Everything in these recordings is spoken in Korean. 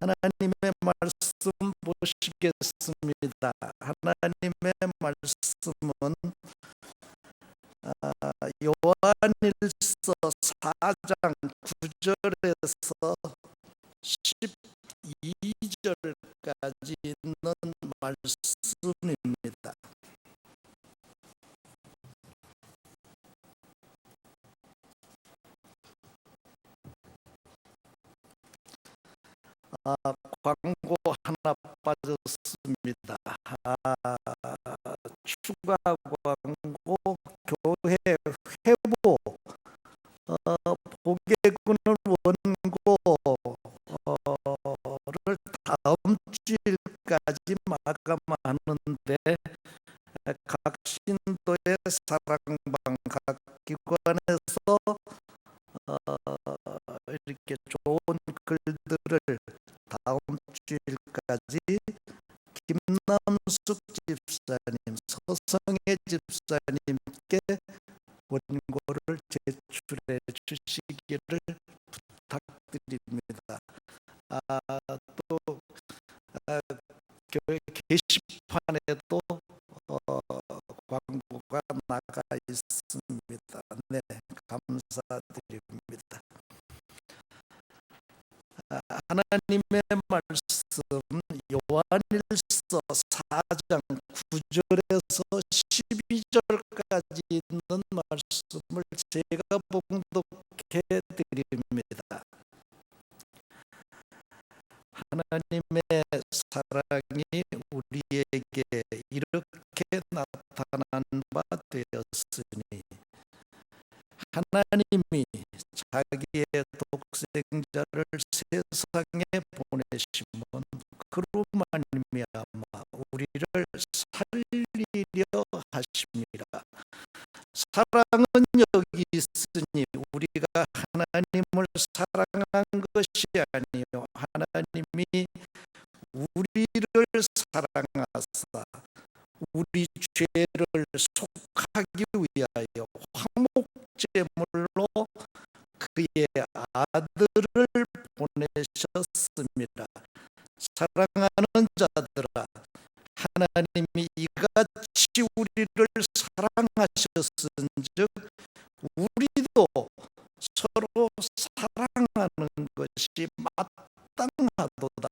하나님의 말씀 보시겠습니다. 하나님의 말씀은 요한일서 4장 9절에서 12절까지 있는 말씀입니다. 광고 하나 빠졌습니다. 추가 광고, 교회 회보, 보게군은 원고를 다음 주일까지 마감하는데 각 신도의 사랑방 각 기관에서 이렇게 좋은 글들을 다음 주일까지 김남숙 집사님, 서성애 집사님께 원고를 제출해 주시기를 부탁드립니다. 또 교회 게시판에도 광고가 나가 있습니다. 네, 감사드립니다. 하나님의 말씀 요한일서 4장 9절에서 12절까지 있는 말씀을 제가 봉독해 드립니다. 하나님의 사랑이 우리에게 이렇게 나타난 바 되었으니 하나님이 자기의 독생자를 세상에 보내심은 그로 말미암아 우리를 살리려 하심이라. 사랑은 여기 있으니 우리가 하나님을 사랑한 것이 아니요 하나님이 우리를 사랑하사 우리 죄를 속하기 위하여 화목제물로 그의 아들을 보내셨습니다. 사랑하는 자들아, 하나님이 이같이 우리를 사랑하셨은즉 우리도 서로 사랑하는 것이 마땅하도다.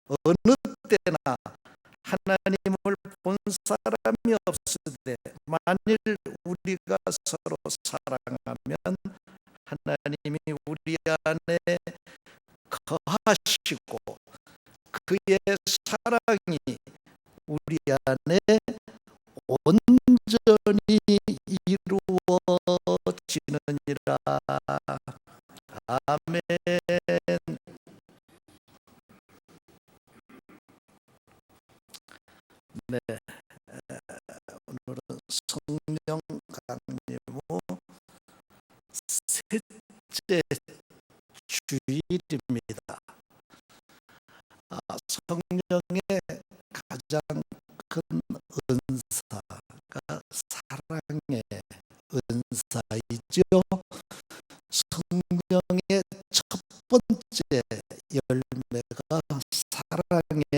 어느 때나 하나님을 본 사람이 없으되 만일 우리가 서로 사랑하면 하나님이 우리 안에 거하시고 그의 사랑이 우리 안에 온전히 이루어지느니라. 아멘. 네, 오늘은 성령 강림후 셋째 주일입니다. 성령의 가장 큰 은사가 사랑의 은사이죠. 성령의 첫 번째 열매가 사랑의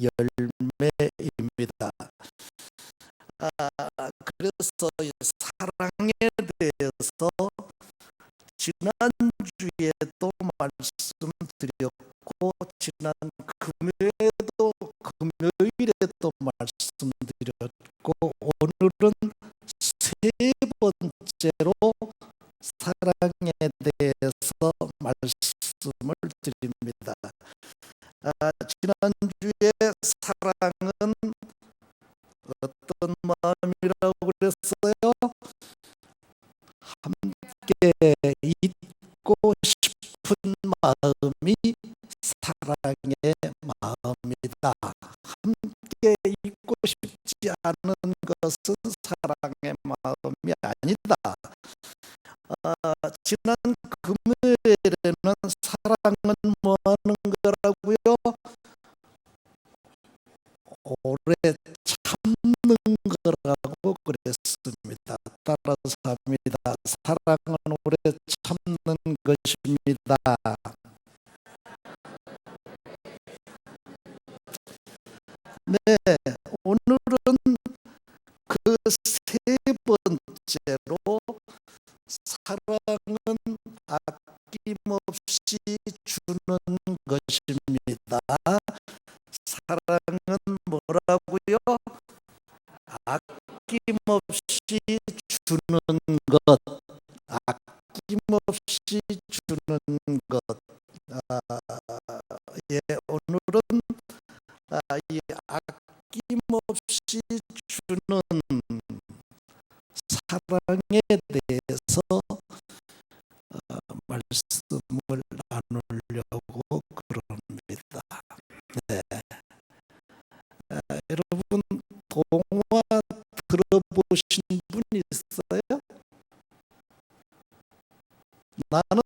열매입니다. 그래서 이 사랑에 대해서 지난주에도 말씀드렸고 지난 금요일에도 말씀드렸고 오늘은 세 번째로 사랑에 대해서 말씀을 드립니다. 지난주에 사랑은 어떤 마음이라고 그랬어요? 함께 있고 싶은 마음이 사랑의 마음이다. 함께 있고 싶지 않은 것은 사랑의 마음이 아니다. 지난 금요일에는 사랑은 뭐 하는 거라고요? 오래 참는 거라고 그랬습니다. 따라서 합니다. 사랑은 오래 참는 것입니다. 아낌없이 주는 것입니다. 사랑은 뭐라고요? 아낌없이 주는 것, 아낌없이 주는 것. 예, 오늘은 이 아낌없이 주는 사랑에 대해서 말씀을 나누려고 그럽니다. 네. 여러분 동화 들어보신 분 있어요? 나는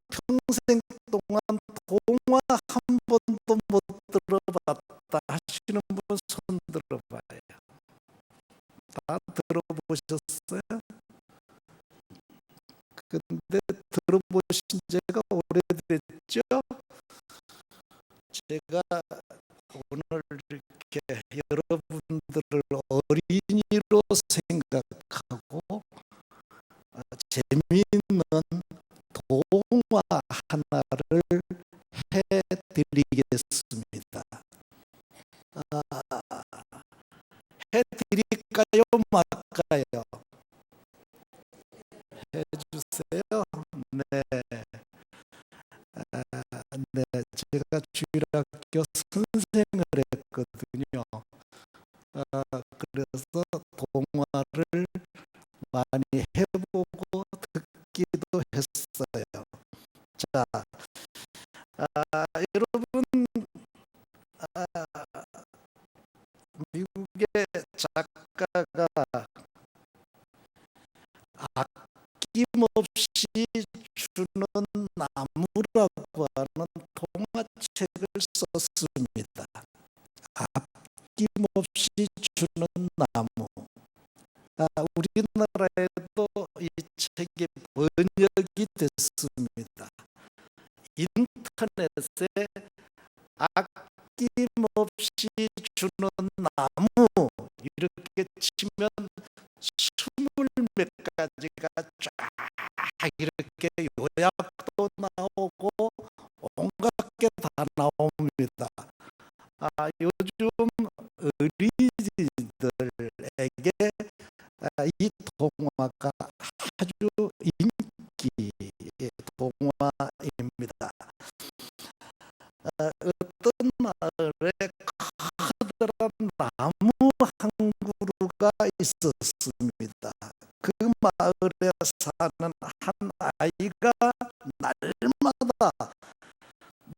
평생 동안 동화 한 번도 못 들어봤다 하시는 분 손 들어봐요. 다 들어보셨어요? 근데 들어보신 지가 오래됐죠? 제가 오늘 이렇게 여러분들을 어린이로 생각하고 재미있는 동화 하나를 해드리겠습니다. 해드릴까요? 말까요? 해주세요. 네. 네, 제가 주일학교 선생을 했거든요. 그래서 동화를 많이 해보고 듣기도 했어요. 자, 여러분, 미국의 작가가 아낌없이 주는 나무라고 하는 동화책을 썼습니다. 아낌없이 주는 나무. 우리나라에도 이 책이 번역이 됐습니다. 인터넷에 아낌없이 주는 나무 이렇게 치면 20몇 가지가 쫙 이렇게 요약도 나오고 온갖 게 다 나옵니다. 요즘 어린이들에게 이 동화가 아주 인기의 동화입니다. 어떤 마을에 커다란 나무 한 그루가 있었습니다. 그 마을에 사는 한 아이가 날마다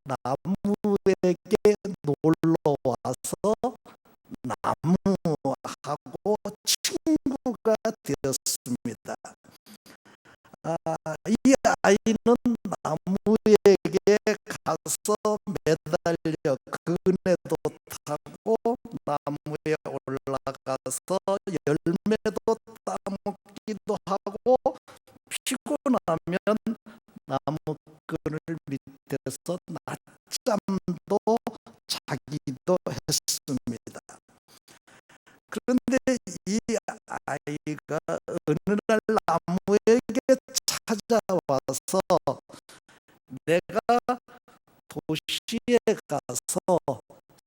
나무에게 놀러 와서 나무하고 친구가 되었습니다. 이 아이는 나무에게 가서 매달려 그네도 타고 나무에 올라가서 열매도 따먹기도 하고 피곤하면 나무끈을 밑에서 낮잠도 자기도 했습니다. 그런데 이 아이가 어느 날 나무에게 찾아와서 내가 도시에 가서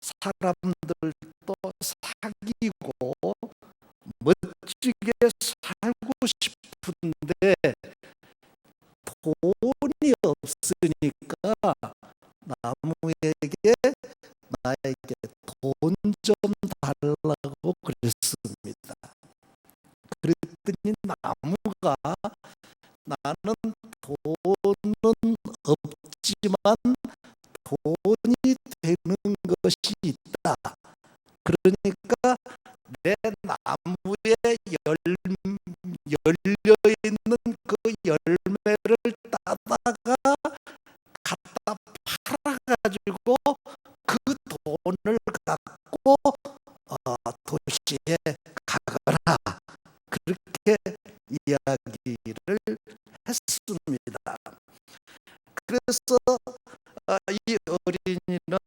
사람들도 사귀고 멋지게 살고 싶은데 돈이 없으니까 나무에게 나에게 돈 좀 달라고 그랬습니다. 그랬더니 나무가 나는 돈은 없지만 돈이 되는 것이 있다. 그러니까 내 나무에 열려있는 그 열매를 따다가 갖다 팔아가지고 그 돈을 갖고 도시에 가거라. 그렇게 이야기를 했습니다. 그래서 이 어린이는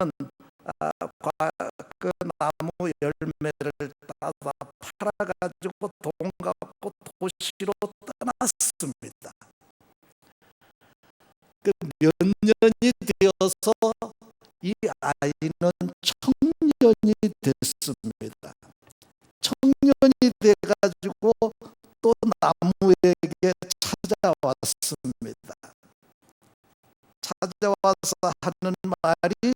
그 나무 열매를 따다 팔아가지고 돈 갖고 도시로 떠났습니다. 몇 년이 되어서 이 아이는 청년이 됐습니다. 청년이 돼가지고 또 나무에게 찾아왔습니다. 찾아와서 하는 말이,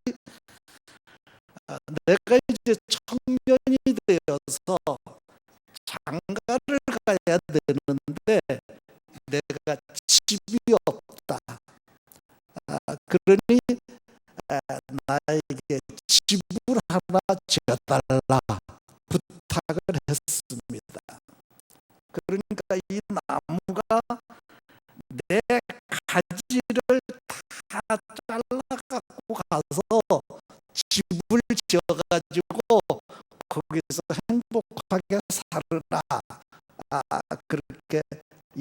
내가 이제 청년이 되어서 장가를 가야 되는데 내가 집이 없다. 그러니 나에게 집을 하나 지어달라 부탁을 했습니다. 그러니까 이 나무가 내 가지를 다 잘라 갖고 가서 집을 지어가지고 거기서 행복하게 살으라, 그렇게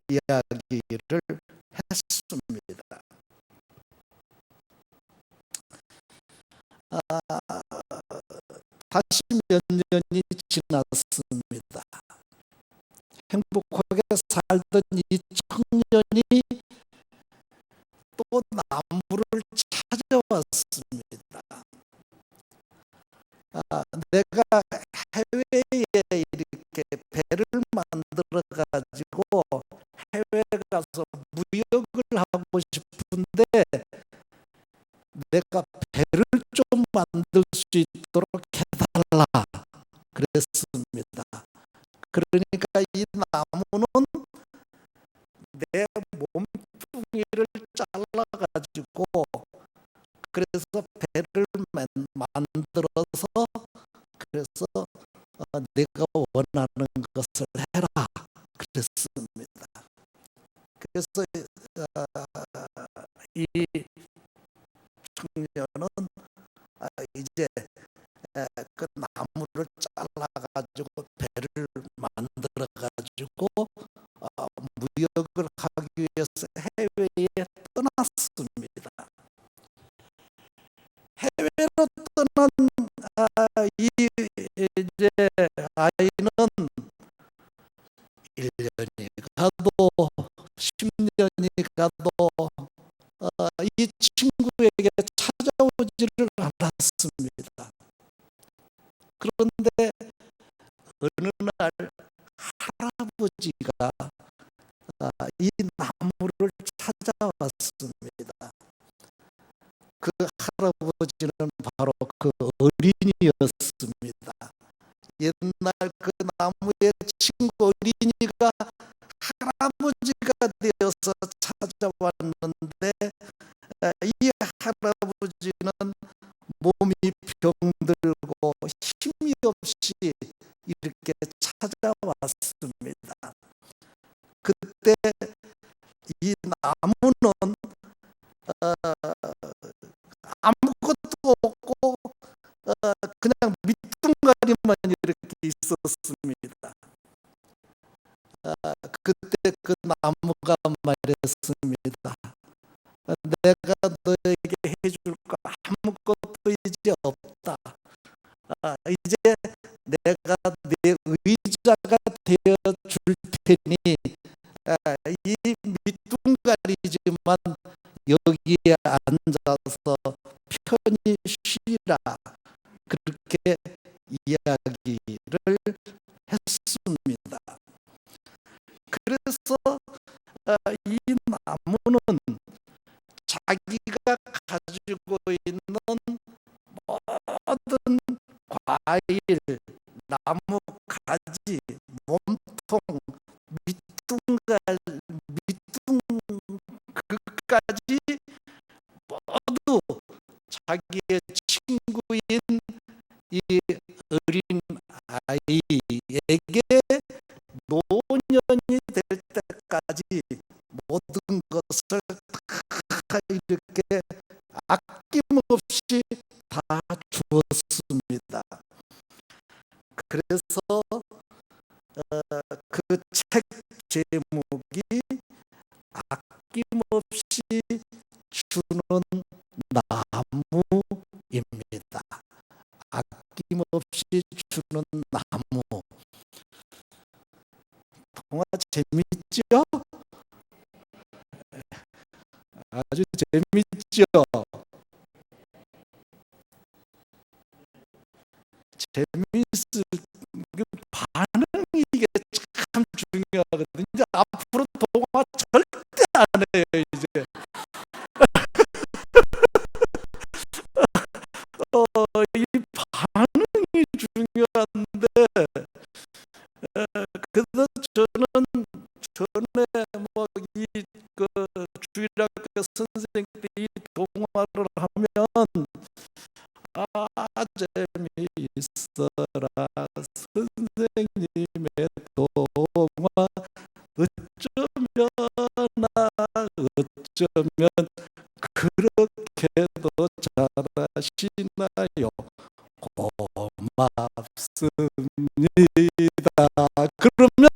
이야기를 했습니다. 다시 몇 년이 지났습니다. 행복하게 살던 이 청년이 또 나무를 찾아왔습니다. 내가 해외에 이렇게 배를 만들어 가지고 해외에 가서 무역을 하고 싶은데 내가 배를 좀 만들 수 있도록 해달라 그랬습니다. 그러니까 이 나무는 내 몸뚱이를 잘라 가지고 그래서 배를 만들어서 그래서 내가 원하는 것을 해라 그랬습니다. 그래서 이 청년은 이제 그 나무를 잘라 가지고 배를 만들어 가지고 무역을 하기 위해서 해외에 떠났습니다. 해외로 떠난 이 이제 아이는 1년이 가도 10년이 가도 이 친구에게 찾아오지를 않았습니다. 그런데 어느 날 할아버지가 이 나무를 찾아왔습니다. 그 할아버지는 바로 그 어린이였습니다. 옛날 그 나무의 친구 어린이가 할아버지가 되어서 찾아왔는데 이 할아버지는 몸이 병들고 힘이 없이 이렇게 찾아왔습니다. 그때 이 나무는 아무것도 없고 그냥 밑둥가리만 이렇게 있었습니다. 그때 그 나무가 말했습니다. 내가 너에게 해줄 거 아무것도 이제 없다. 이제 내가 내 의자가 되어 줄 테니 이 밑둥가리지만 여기에 앉아서 편히 쉬라 그렇게 이야기를 했습니다. 그래서 이 나무는 자기가 가지고 있는 모든 과일, 나무 가지, 몸통, 그까지 모두 자기의 친구인 이 어린 아이에게 노년이 될 때까지 모든 것을 다 이렇게 아낌없이 다 주었습니다. 그래서 그 책 제목이 아낌없이 주는 나무입니다. 아낌없이 주는 나무. 동화 재밌죠? 아주 재밌죠? 재미있을 그 반응이 이게 참 중요하거든요. 이제 앞으로 동화 절대 안 해요. 이제 이 반응이 중요한데 그래서 저는 전에 뭐이그 주일학교 선생님들이 이 동화를 하면 재미있어라 선생님의 동화 어쩌면 어쩌면 그렇게도 잘하시나요? 고맙습니다. 그러면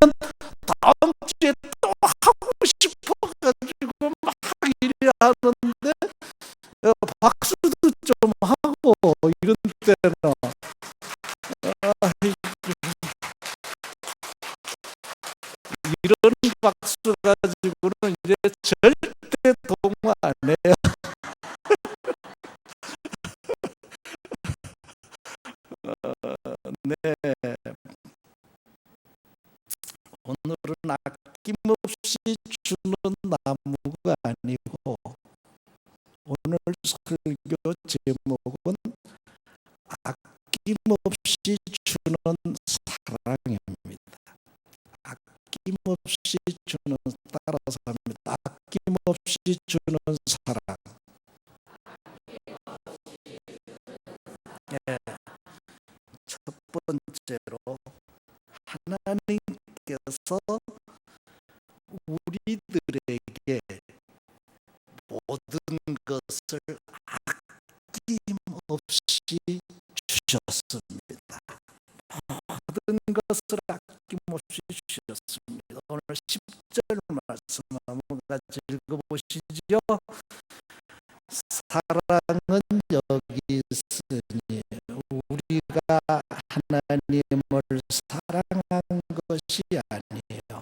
다음 주에 또 하고 싶어가지고 막 일을 하는데 박수도 좀 하고 이런 때는 이런 박수 가지고는 이제 절대 동화 안 해요. 네, 오늘은 아낌없이 주는 나무가 아니고 오늘 설교 제목은 아낌없이 주는 사랑입니다. 아낌없이 주는 따라서 합니다. 아낌없이 주는 사랑. 예, 첫 번째로 하나님께서 우리들에게 모든 것을 아낌없이 주셨습니다. 모든 것을 아낌없이 주셨습니다. 오늘 10절 말씀 한번 같이 읽어보시죠. 사랑은 여기 있으니 우리가 하나님을 사랑한 것이 아니에요.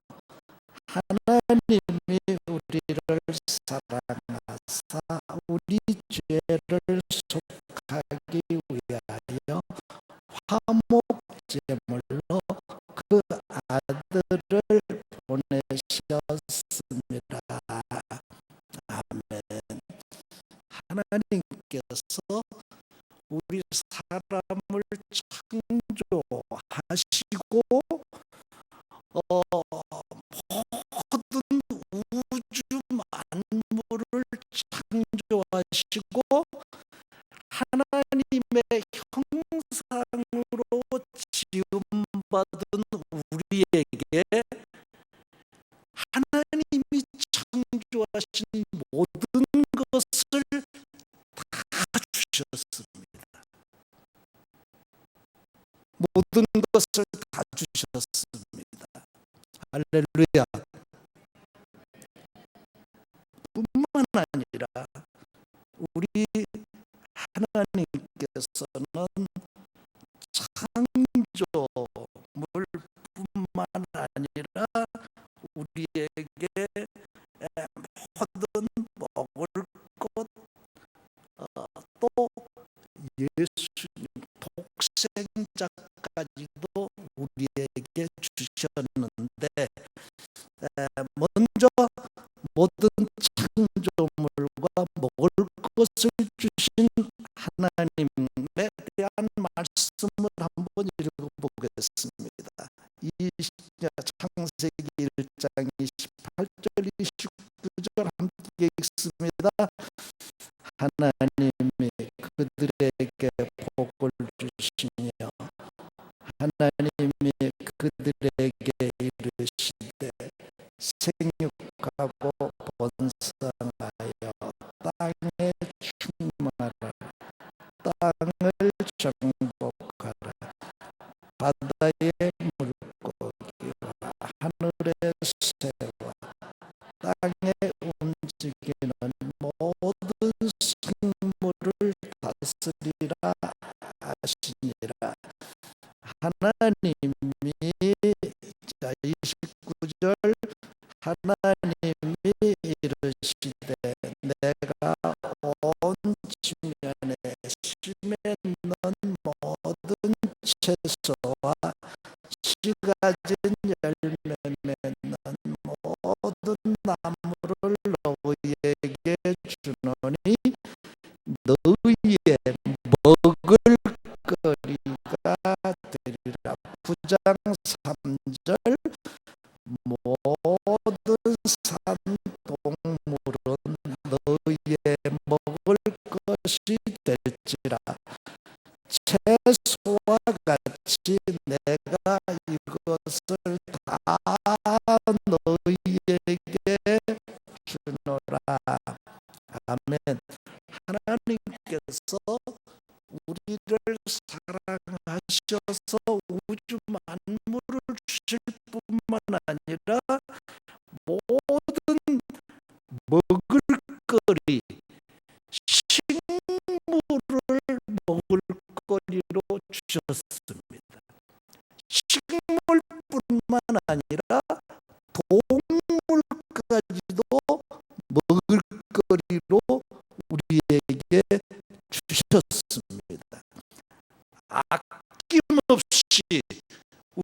하나님이 우리를 사랑하사 우리 죄를 속하기 위하여 화목제물로 그 아들을 보내셨습니다. 아멘. 하나님께서 우리 사람을 창조하시고 모든 우주 만물을 창조하시고 하나님의 형상으로 지음받은 우리에게 하나님이 창조하신 모든 것을 다 주셨습니다. 모든 것을 다 주셨습니다. 할렐루야. 뿐만 아니라 우리 하나님께서는 창조물뿐만 아니라 우리에게 모든 먹을 것 또 예수님 독생자까지도 우리에게 주셨는데 먼저 모든 창조물과 먹을 것을 주신 하나님에 대한 말씀을 한번 읽어보겠습니다. 창세기 1장 28절 29절 함께 읽습니다. 하나님이 그들에게 복을 주시며 하나님이 그들에게 이르시되 생육하고 번성하여 땅에 충만하라. 땅을 정복하라. 바다의 물고기와 하늘의 새와 땅에 움직이는 모든 생물을 다스리라 하시니라. 하나님이 자 29절 하나님이 이르시되 내가 모든 채소와 씨 가진 열매 맺는 모든 나무를 너희에게 주노니 너희의 먹을 거리가 되리라. 9장 3절. 모든 산 동물은 너희의 먹을 것이 될지라. 채소와 같이 내가 이것을 다 너희에게 주노라. 아멘. 하나님께서 우리를 사랑하셔서 우주 만물을 주실 뿐만 아니라 모든 먹을 거리, 식물을 먹을 거리로 주셨습니다. 식물뿐만 아니라 동물까지도 먹을 거리로 우리에게 주셨습니다. 아낌없이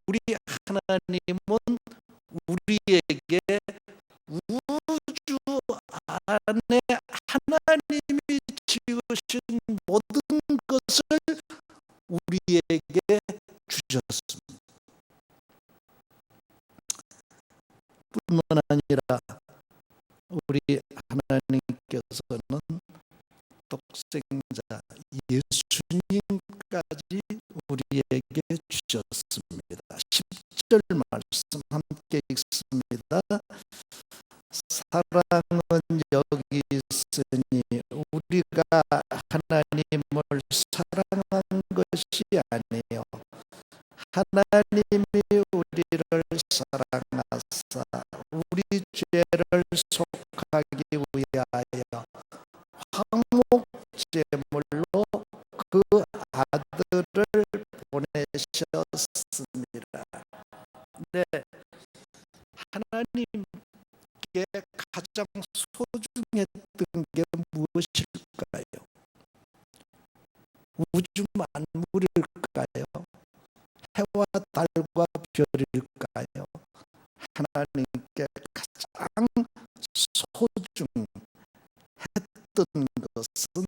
우리 하나님은 우리에게 우주 안에 하나님이 지으신 모든 것을 우리에게 주셨습니다. 뿐만 아니라 우리 하나님께서는 독생자 예수님까지 우리에게 주셨습니다. 10절 말씀 함께 읽습니다. 사랑은 여기 있으니 우리가 하나님을 사랑한 것이 아니요 하나님이 우리를 사랑하사 우리 죄를 속하기 위하여 화목제물로 그 아들을 보내셨습니다. 네, 하나님께 가장 소중했던 게 무엇일까요? 우주 만물일까요? 해와 달과 별일까요? 하나님께 가장 소중했던 것은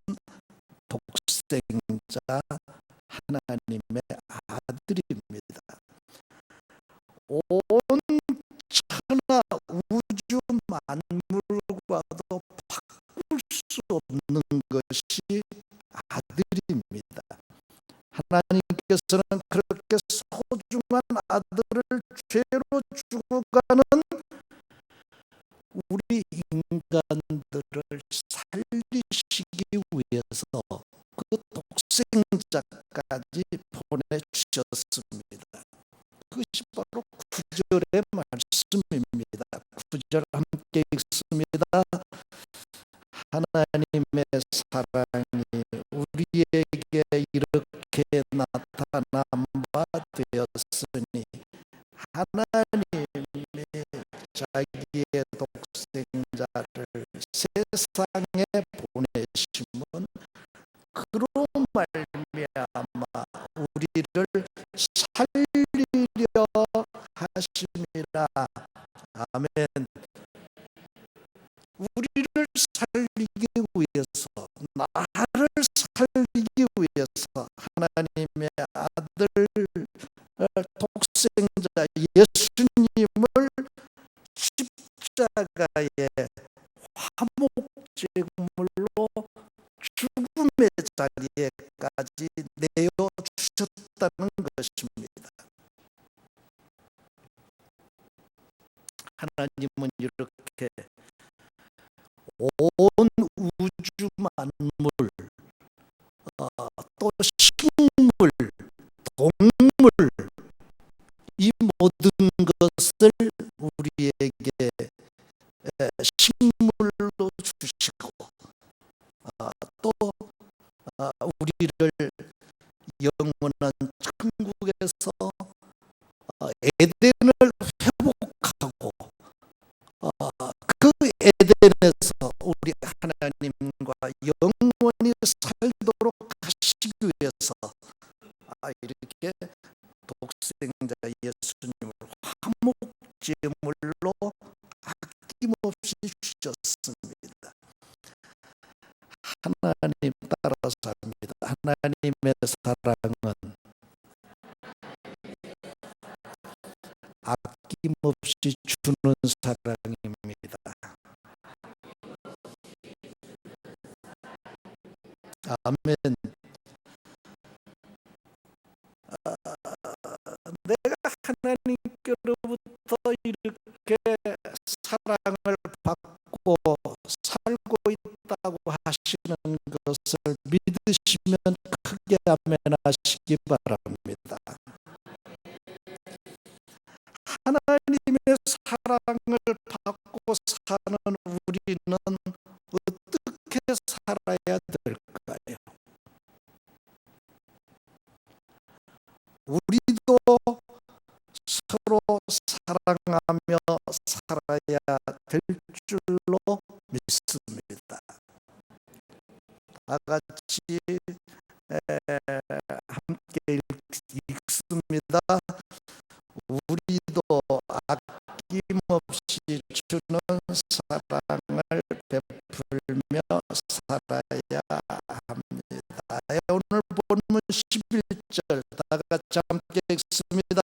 독생자 하나님의 아들입니다. 온 천하 우주 만물과도 바꿀 수 없는 것이 아들입니다. 하나님께서는 그렇게 소중한 아들을 죄로 죽어가는 우리 인간들을 살리시기 위해서 그 독생자까지 보내주셨습니다. 그것이 바로 9절의 말씀입니다. 9절 함께 읽습니다. 하나님의 사랑이 우리에게 이렇게 나타난 바 되었으니 하나님이 자기의 독생자를 세상에 보내심은 그로 말미암아 우리를 살리려 하심이라. 아멘. 우리를 살리기 위해서, 나를 살리기 위해서 하나님의 아들 독생자 예수님을 십자가에 화목제물로 죽음의 자리에까지 내어주셨다는 것입니다. 하나님은 이렇게 온 우주 만물, 또 식물, 동물, 이 모든 것을 우리에게 식물로 주시고 또 우리를 영원한 천국에서 에덴을 회복하고 그 에덴에서 우리 하나님과 영원히 살도록 하시기 삽니다. 하나님의 사랑은 아낌없이 주는 사랑입니다. 아멘. 내가 하나님께로부터 이렇게 사랑을 받고 살고 있다고 하시는 것을 믿으시면 크게 아멘하시기 바랍니다. 하나님의 사랑을 받고 사는 우리는 어떻게 살아야 될까요? 우리도 서로 사랑하며 살아야 될 줄로 믿습니다. 다 같이 함께 읽습니다. 우리도 아낌없이 주는 사랑을 베풀며 살아야 합니다. 오늘 본문 11절 다 같이 함께 읽습니다.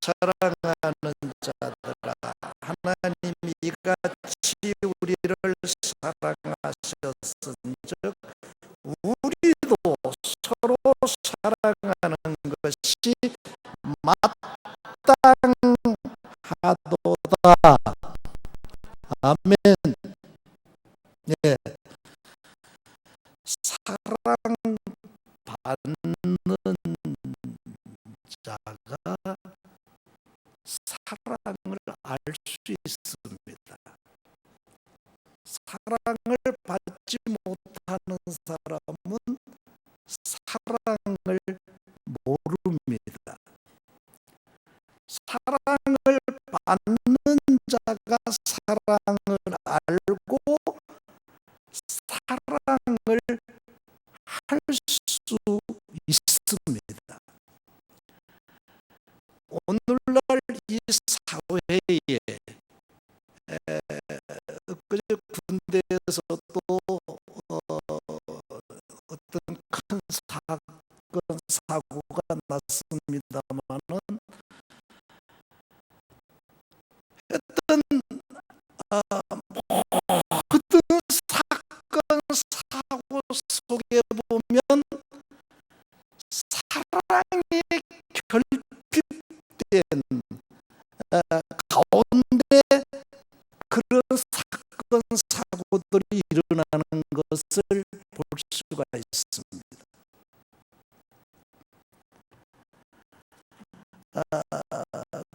사랑하는 자들아, 하나님이 이같이 우리를 사랑하셨은즉 우리도 서로 사랑하는 것이 마땅하도다. 아멘. 예, 사랑받는 자가 사랑을 알 수 있습니다. 사랑을 받지 못하는 사람은 사랑을 모릅니다. 사랑을 받는 자가 사랑을 알고 사랑을 할 수 있습니다. 오늘날 이 사회에 그저 군대에서도 어떤 큰 사건 사고가 났습니다만은 어떤 모든 사건 사고 속에 보면 사랑이 결핍된 가운데 그런 사건 사고들이 일어나는 것을 볼 수가 있습니다.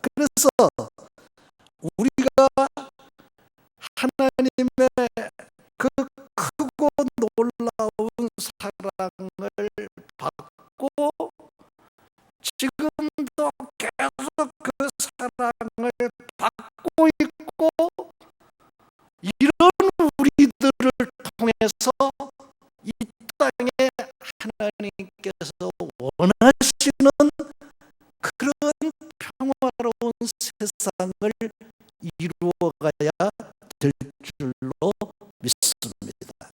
그래서 우리가 하나님의 그 크고 놀라운 사랑을 받고 지금도 계속 그 사랑을 받고 있고 이런 우리들을 통해서 이 땅에 하나님께서 원하시는 그런 평화로운 세상을 이루어가야 될 줄로 믿습니다.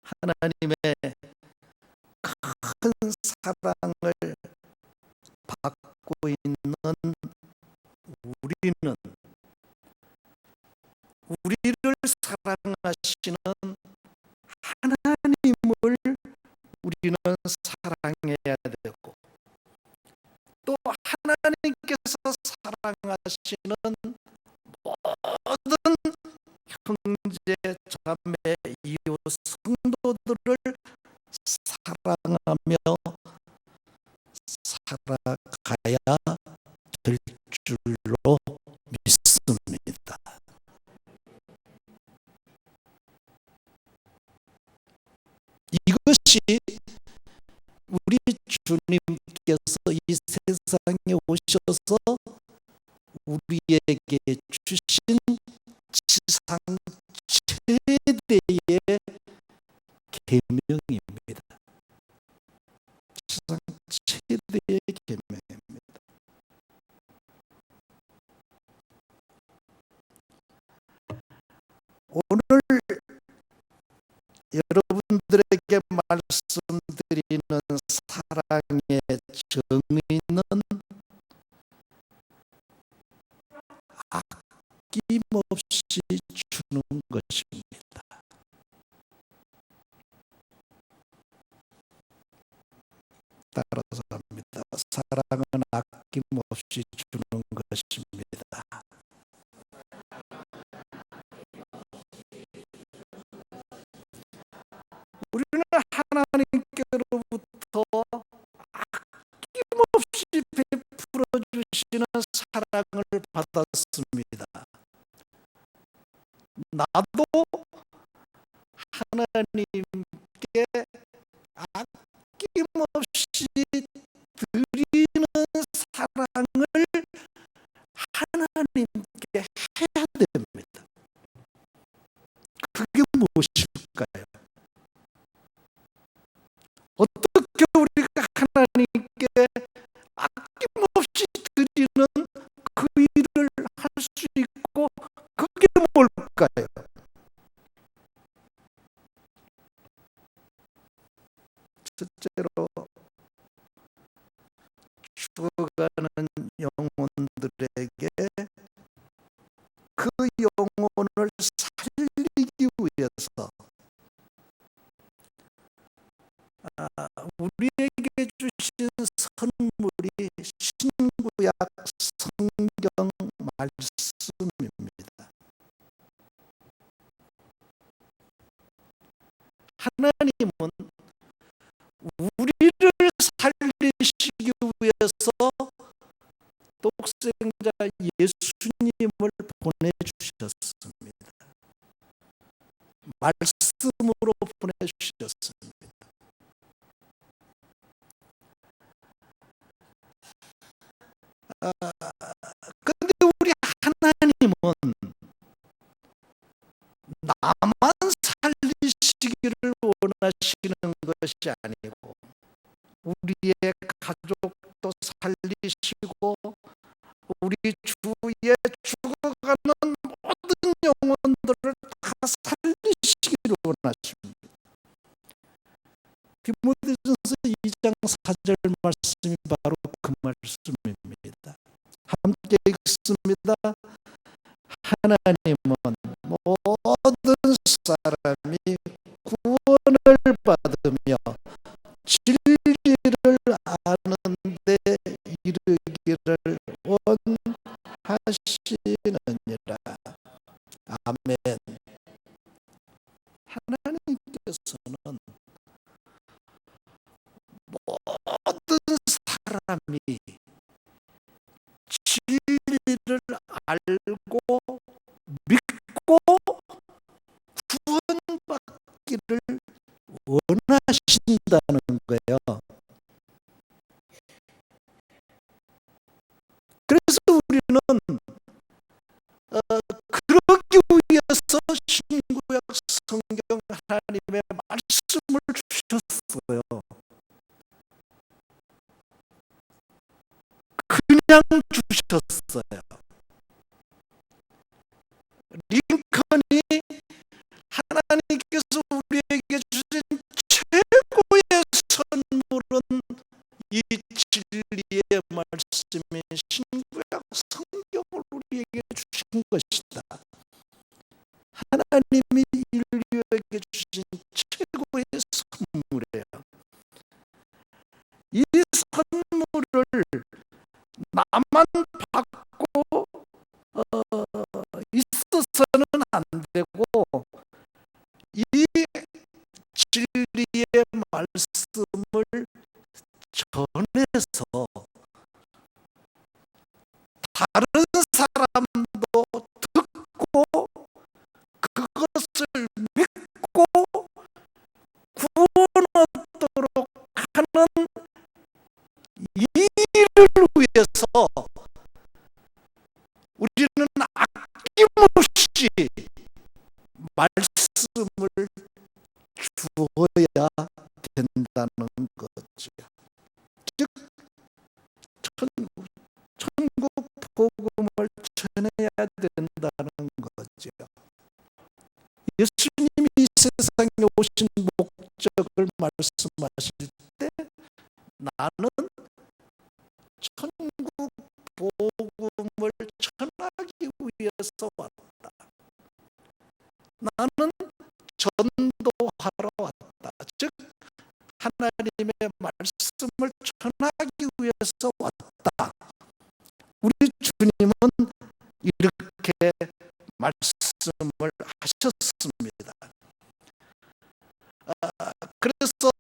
하나님의 큰 사랑을 받고 있는 우리는 우리를 사랑하시는 하나님을 우리는 사랑해야 되고 또 하나님께서 사랑하시는 모든 형제 자매 이웃 성도들을 사랑하며 살아가야 될 줄로 믿습니다. 이것이 우리 주님께서 이 세상에 오셔서 우리에게 주신 지상 최대의 계명입니다. 지상 최대의 계명입니다. 우리에게 말씀드리는 사랑의 정의는 아낌없이 주는 것입니다. 따라서 합니다. 사랑은 아낌없이 주는 것입니다. 우리는 하나님께로부터 아낌없이 베풀어 주시는 사랑을 받았습니다. 나도 하나님께 아낌없이 드리는 사랑을 하나님께 해야 됩니다. 그게 무엇일까요? 어떻게 우리가 하나님께 아낌없이 드리는 그 일을 할 수 있고, 그게 뭘까요? 첫째로 죽어가는 영혼들에게 그 영혼을 살리기 위해서 우리에게 주신 선물이 신구약 성경 말씀입니다. 하나님은 우리를 살리시기 위해서 독생자 예수님을 보내주셨습니다. 말씀으로 보내주셨습니다. 그런데 우리 하나님은 나만 살리시기를 원하시는 것이 아니고 우리의 가족도 살리시고 우리 주위에 죽어가는 모든 영혼들을 다 살리시기를 원하십니다. 디모데전서 2장 4절 말씀이 바로 그 말씀입니다. 함께 읽습니다. 하나님은 모든 사람이 구원을 받으며 진리를 아는 데 이르기를 원하시느니라. 아멘. 하나님께서는 모든 사람이 진리를 알고 믿고 구원받기를 원하신다는 거예요. 그래서 우리는 그러기 위해서 신구약 성경 하나님의 말씀을 주셨어요. 그냥 주셨어요. 링컨이 하나님께서 우리에게 주신 최고의 선물은 이 진리의 말씀인 신구약 성경을 우리에게 주신 것이다. 하나님이 인류에게 주신 최고의 선물이에요. 이 선물을 나만 받고 있어서는 안 되고 이 진리의 말씀을 전해서 다른 사람도 듣고 그것을 믿고 구원 얻도록 하는 이 일을 위해서 우리는 아낌없이 말씀을 주어야 된다는 거죠. 즉 천국 복음을 전해야 된다는 거죠. 예수님이 이 세상에 오신 목적을 말씀하실 때 나는 천국 복음을 전하기 위해서 왔다. 나는 전도하러 왔다. 즉 하나님의 말씀을 전하기 위해서 왔다. 우리 주님은 이렇게 말씀을 하셨습니다. 그래서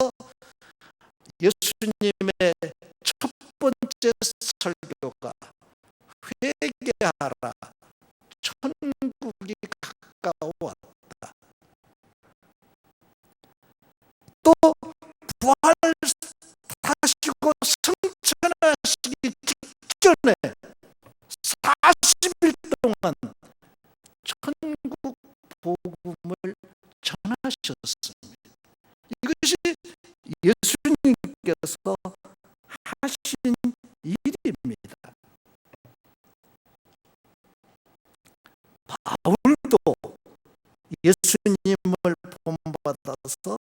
예수님의 첫 번째 설교가 회개하라, 천국이 가까워왔다. 또 부활하시고 승천하시기 직전에 40일 동안 천국 복음을 전하셨습니다. 이것이 예수님께서 하신 일입니다. 바울도 예수님을 본받아서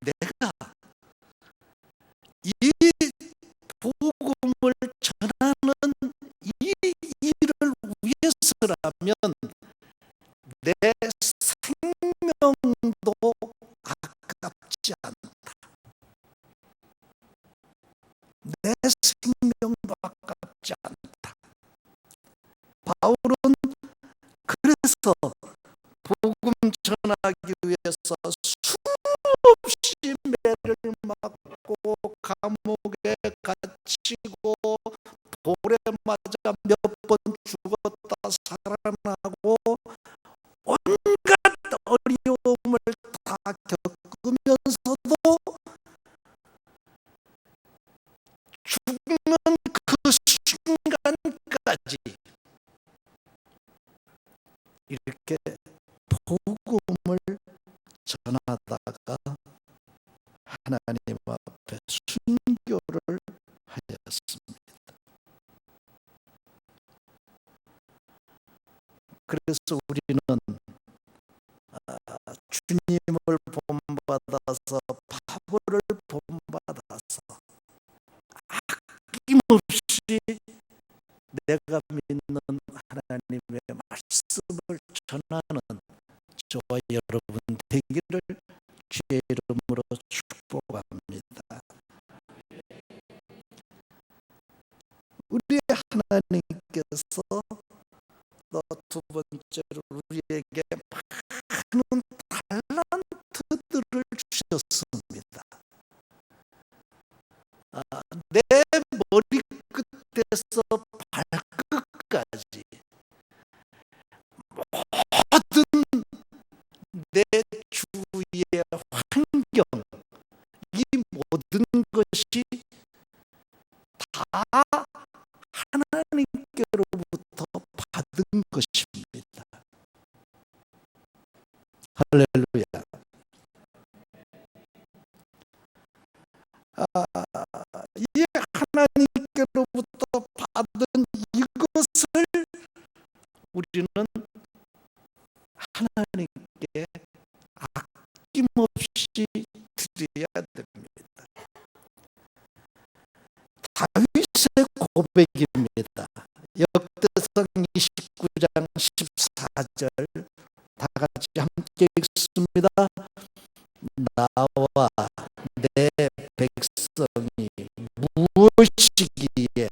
내가 이 복음을 전하는 이 일을 위해서라면 내 생명도 아깝지 않다. 내 생명도 아깝지 않다. 바울은 그래서 복음 전하기 위해서 수없이 매를 맞고 감옥에 갇히고 돌에 맞아 몇 번 죽었다 살아나고 온갖 어려움을 다 겪으면서도 죽는 그 순간까지 이렇게 복음을 전하다가 하나님 앞에 순교를 하였습니다. 그래서 우리는 주님을 본받아서 바울을 본받아서 아낌없이 내가 믿는 하나님의 말씀을 전하는 저와 여러분 되기를 주의 이름으로 축복합니다. 우리 하나님께서 또 두 번째로 우리에게 많은 달란트들을 주셨습니다. 내 머리끝에서 발끝까지 모든 내 주위의 환경, 이 모든 것이 다 하나님께로부터 받은 것입니다. 할렐루야. 이 하나님께로부터 받은 이것을 우리는 하나님께 아낌없이 드려야 됩니다. 다윗의 고백입니다. 역대상 29장 14절 다 같이 함께 읽습니다. 나와 내 백성이 무엇이기에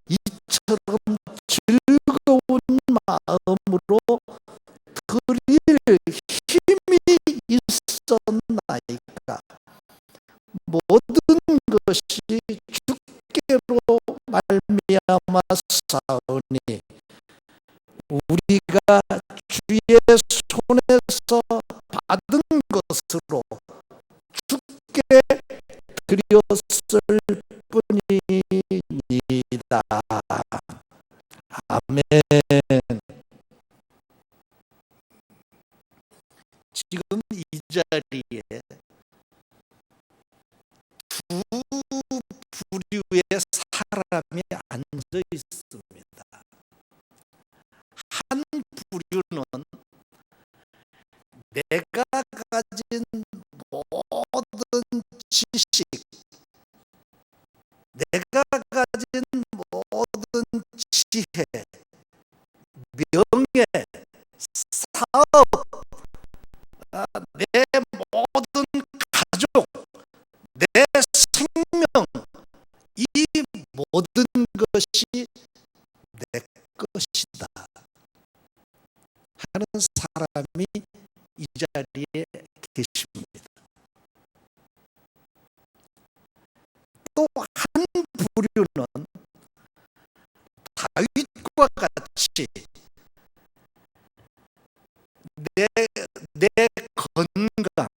이처럼 즐거운 마음으로 드릴 힘이 있었나이까. 모든 것이 주께로 말미암아 싸우니 우리가 주의 손에서 받은 것으로 주께 드렸을 뿐이니이다. 아멘. 지금 이 자리에 두 부류의 사람이 앉아 있습니다. 한 부류는 내가 가진 가진 모든 지혜, 명예, 사업, 내 모든 가족, 내 생명, 이 모든 것이 내 것이다 하는 사람이 이 자리에 계십니다. 또 한 부류는 다윗과 같이 내 건강,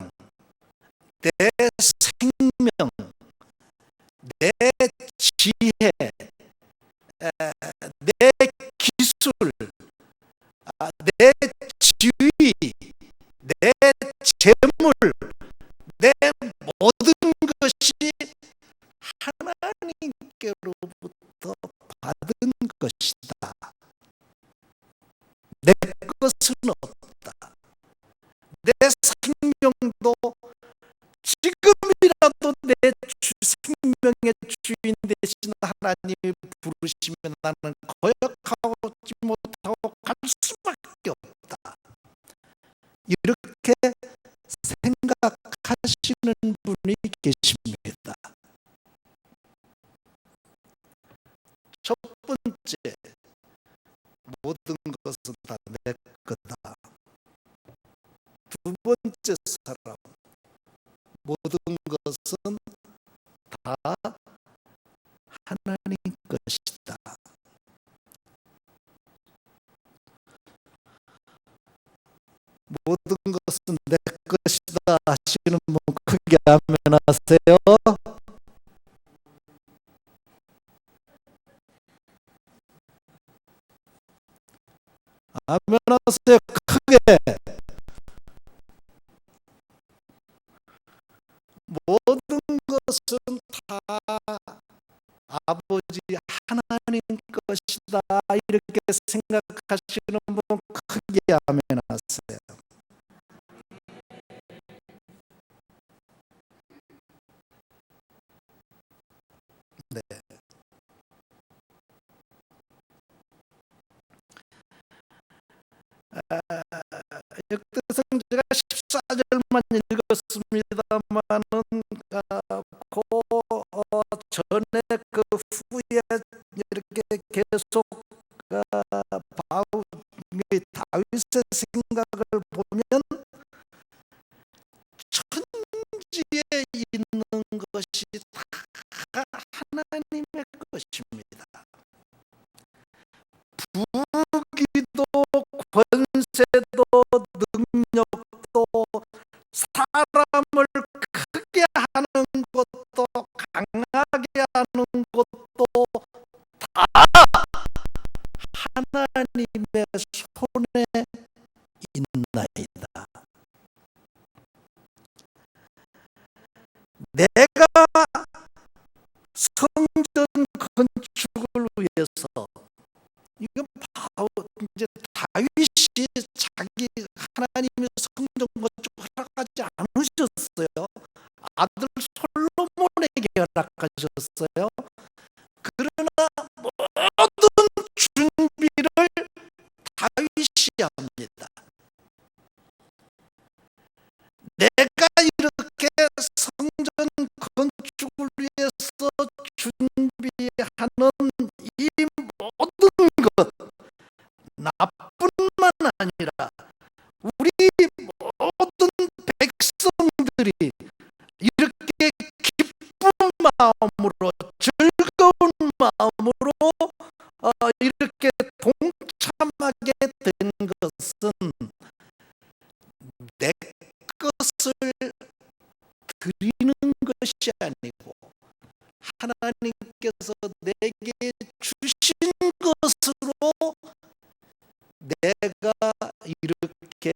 내 생명, 내 지혜, 내 기술, 내 지위, 내 재물, 내 모든 것이 하나님께로부터 받은 것이다. 내 것은 없다. 내 생명도 지금이라도 내 생명의 주인 되신 하나님이 부르시면 나는 거역하지 못하고 갈 수밖에 없다. 이렇게 생각하시는 분이 계십니다. 첫 번째, 모든 것은 다 내 거다. 두 번째 사람, 모든 것은 다 하나님 것이다. 모든 것은 내 것이다 하시는 분 크게 아멘 하세요. 아멘 하세요. 크게. 모든 것은 다 아버지 하나님 것이다 이렇게 생각하시는 분 크게 아멘 하세요. 네. 역대상 제가 14절만 읽었습니다만은 전에 그 후에 이렇게 계속 다윗의 생각을 보면 천지에 있는 것이 다 하나님의 것입니다. 부귀도 권세도 능력도 사람을 크게 하는 것도 강하게 하는 것도 다 하나님의 손에 있나이다. 내가 성전 건축을 위해서 이건 바로 이제 다윗이 자기 하나님의 성전 건축을 허락하지 않으셨어요. 아들 솔로몬에게 허락하셨어요. 그러나 모든 준비를 다윗이 합니다. 내가 이렇게 성전 건축을 위해서 준비하는 이 모든 것, 나뿐만 아니라 우리 모든 백성들이 이렇게 기쁜 마음으로 즐거운 마음으로 이렇게 동참하게 된 것은 내 것을 드리는 것이 아니고 하나님께서 내게 주신 것으로 내가 이렇게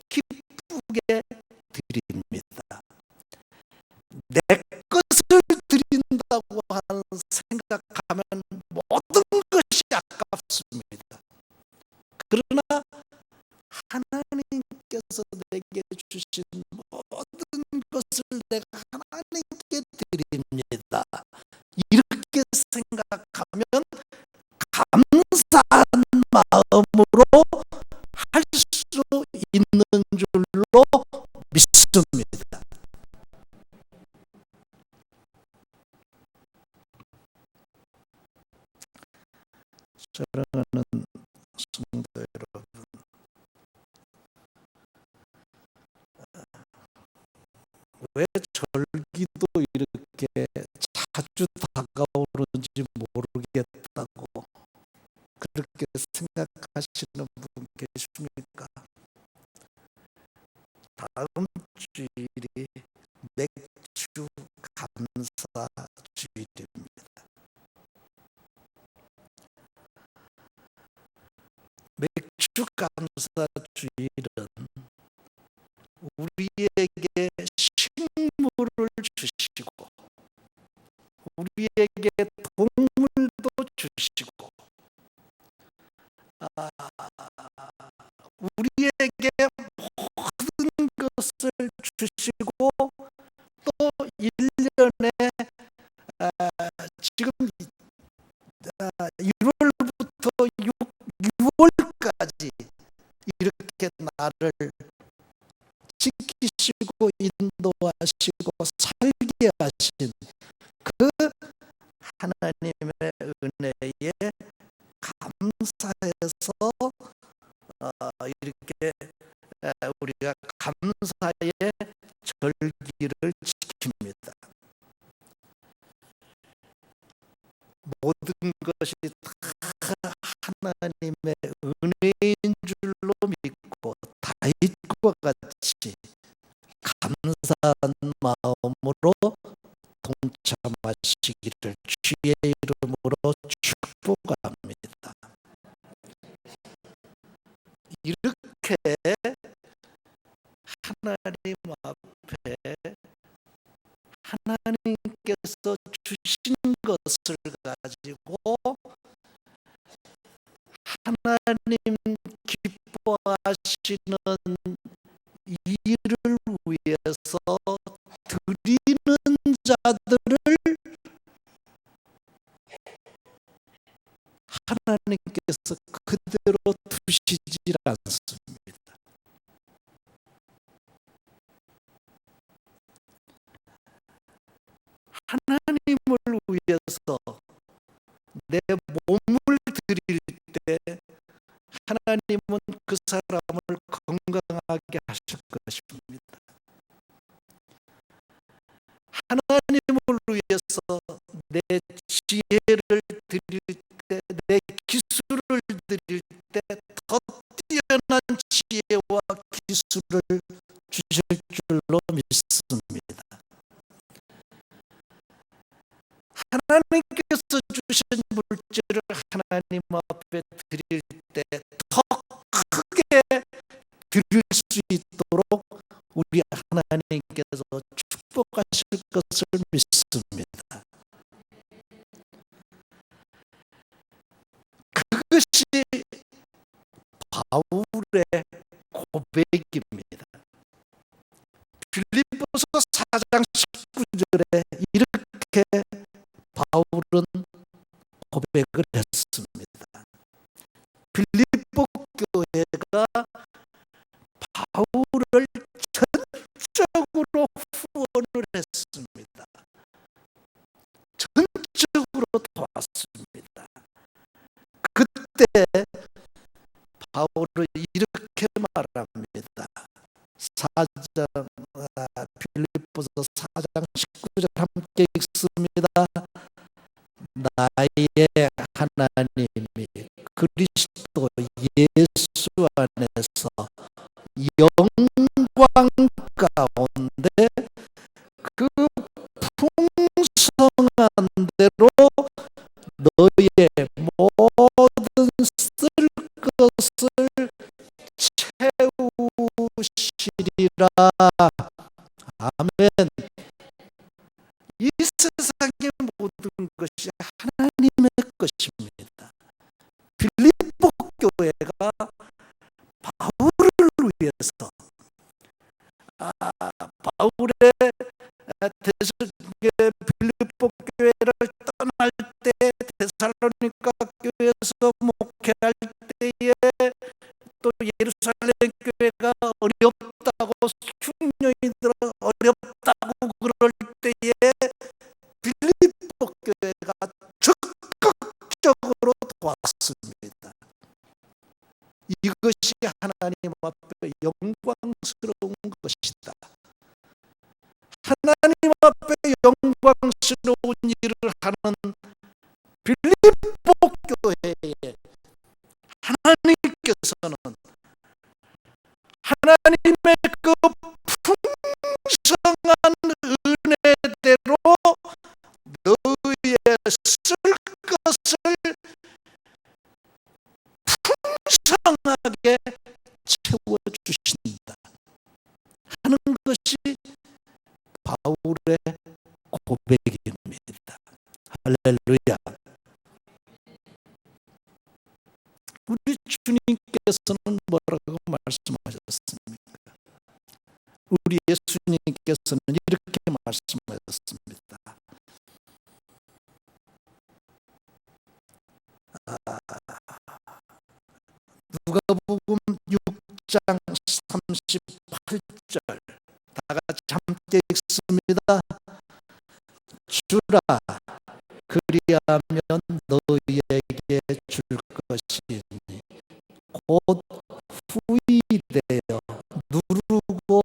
기쁘게 드립니다. 내 것을 드린다고 생각하면 모든 것이 아깝습니다. 그러나 하나님께서 내게 주신 모든 것을 내가 하나님께 드립니다. 이렇게 마음으로 할 수 있는 줄로 믿습니다. 사랑하는 성도 여러분, 왜 절기도 이렇게 자주 다가오는지 모르겠다고 그렇게 생각하시는 분 계십니까? 다음 주일이 맥주 감사 주일입니다. 맥주 감사 주일은 우리에게 식물을 주시고 우리에게 동물도 주시고 우리에게 모든 것을 주시고 또 1년에 지금 1월부터 6월까지 이렇게 나를 지키시고 인도하시고 살게 하신 그 하나님의 은혜에 감사해서 이렇게 우리가 감사의 절기를 지킵니다. 모든 것이 다 하나님의 은혜인 줄로 믿고 다윗과 같이 감사한 마음으로 동참하시기를 주의 이름으로 축복합니다. 이렇게 하나님 앞에 하나님께서 주신 것을 가지고 하나님 기뻐하시는 일을 위해서 드리는 자들을 하나님께서 그대로 두시질 않습니다. 하나님을 위해서 내 몸을 드릴 때 하나님은 그 사람을 건강하게 하실 것입니다. 하나님을 위해서 내 지혜를 드릴 때, 내 기술을 드릴 때 더 뛰어난 지혜와 기술을 주실 줄로 믿습니다. 하나님께서 주신 물질을 하나님 앞에 드릴 때 더 크게 드릴 수 있도록 우리 하나님께서 축복하실 것을 믿습니다. 그것이 바울의 고백입니다. 빌립보서 4장 19절에 이렇게 바울은 고백을 했습니다. 빌립보 교회가 바울을 전적으로 후원을 했습니다. 전적으로 도왔습니다. 그때 바울은 이렇게 말합니다. 빌립보서 4장 19절 함께 읽습니다. 나의 하나님이 그리스도 예수 안에서 영광 가운데 그 풍성한 대로 너의 모든 쓸 것을 채우시리라. 아멘. 이 세상의 모든 것이 하나님의 것입니다. 빌립보 교회가 바울을 위해서 바울의 빌립보 교회를 떠날 때 데살로니가 교회에서 목회할 때에 예루살렘 교회가 어렵다고, 흉년이 들어 어렵다고 그럴 때에 빌립보 교회가 적극적으로 도왔습니다. 이것이 하나님 앞에 영광스러운 것이다. 하나님 앞에 영광스러운 일을 하는 빌립보 교회에 하나님께서는 하나님의 그 풍성한 은혜대로 너희의 쓸 것을 풍성하게 채워주신다 하는 것이 바울의 고백입니다. 할렐루야. 우리 주님께서는 뭐라고 말씀하셨습니까? 우리 예수님께서는 이렇게 말씀하셨습니다. 누가복음 6장 38절 다 같이 함께 읽습니다. 주라 그리하면 너희에게 줄 것이니 곧 후이되어 누르고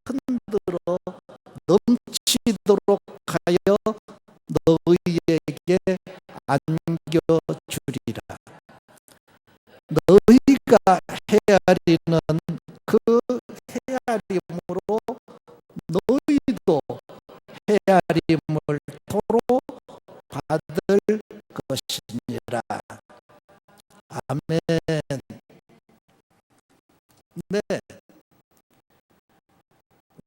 흔들어 넘치도록 하여 너희에게 안겨주리라. 너희가 헤아리는 그 헤아림으로 너희도 헤아림을 토로 받을 것이니라. 아멘. 네,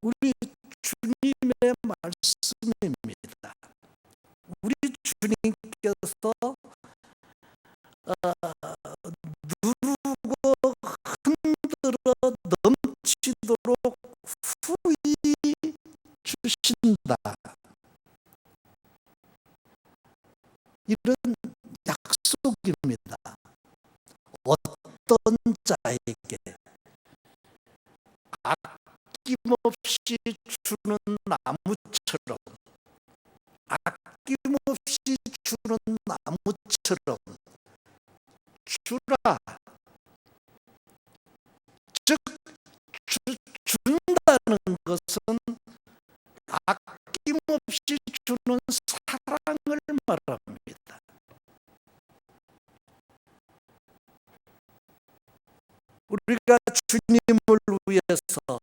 우리 주님의 말씀입니다. 우리 주님께서 누르고 흔들어 넘치도록 후히 주신다. 이런 약속입니다. 어떤 자에게 아낌없이 주는 나무처럼, 아낌없이 주는 나무처럼 주라. 즉 준다는 것은 아낌없이 주는 사랑을 말합니다. 우리가 주님을 위해서,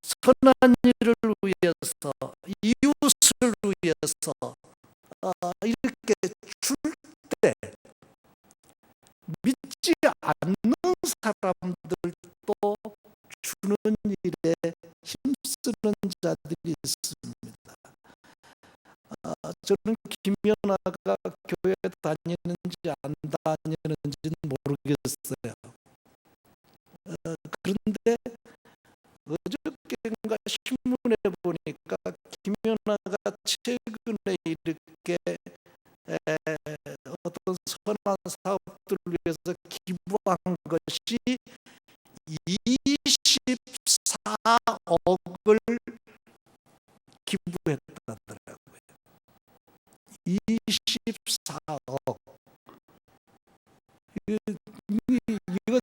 선한 일을 위해서, 이웃을 위해서 이렇게 줄 때 믿지 않는 사람들도 주는 일에 힘쓰는 자들이 있습니다. 저는 김연아가 교회 다니는지 안 다니는지는 모르겠어요. 그런데 어저께인가 신문에 보니까 김연아가 최근에 이렇게 어떤 선한 사업들을 위해서 기부한 것이 24억을 기부했다더라고요. 24억. 이건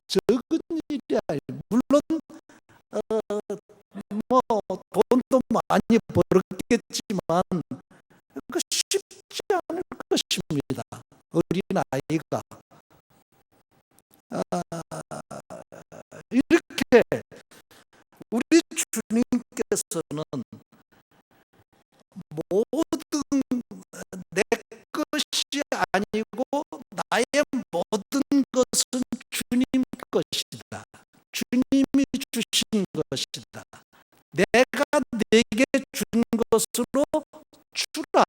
적은 일이 아니에요. 물론 뭐 돈도 많이 벌었겠지만 그 쉽지 않을 것입니다. 어린 아이가 이렇게 우리 주님께서는 모든 내 것이 아니고 나의 모든 것은 주님 것이다. 주님이 주신 것이다. 내가 내게 준 것으로 주라.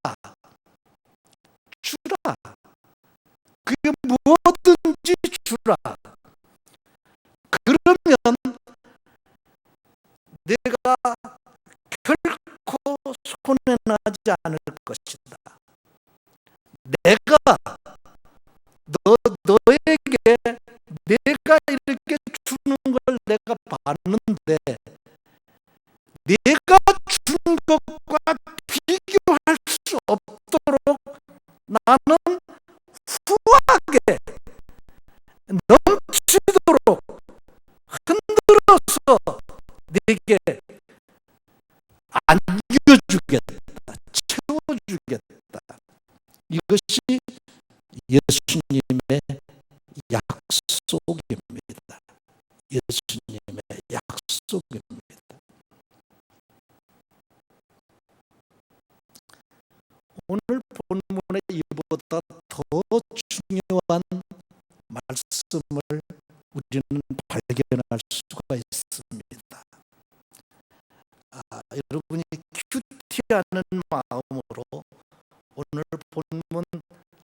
주라. 그게 무엇든지 주라. 그러면 내가 결코 손해나지 않을 것이다. 내가 너에게 내가 예수님의 약속입니다. 오늘 본문에 이보다 더 중요한 말씀을 우리는 발견할 수가 있습니다. 여러분이 큐티하는 마음으로 오늘 본문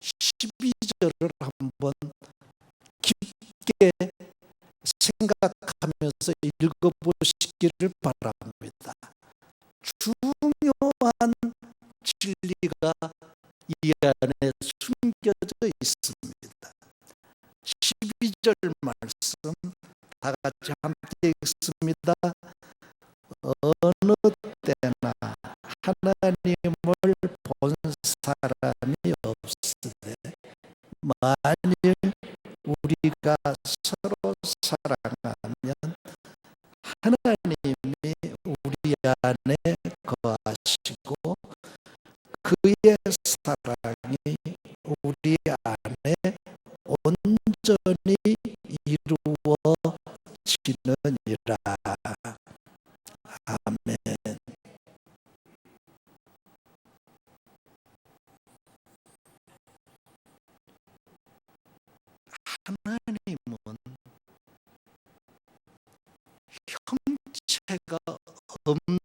12절을 한번 깊게 생각하면서 읽어보시기를 바랍니다. 중요한 진리가 이 안에 숨겨져 있습니다. 12절 말씀 다 같이 함께 읽습니다. 어느 때나 하나님을 본 사람이 없으되 만일 우리가 서로 사랑하면 하나님이 우리 안에 거하시고 그의 사랑이 우리 안에 온전히 이루어지느니라. 아멘. 하나님은 형체가 없는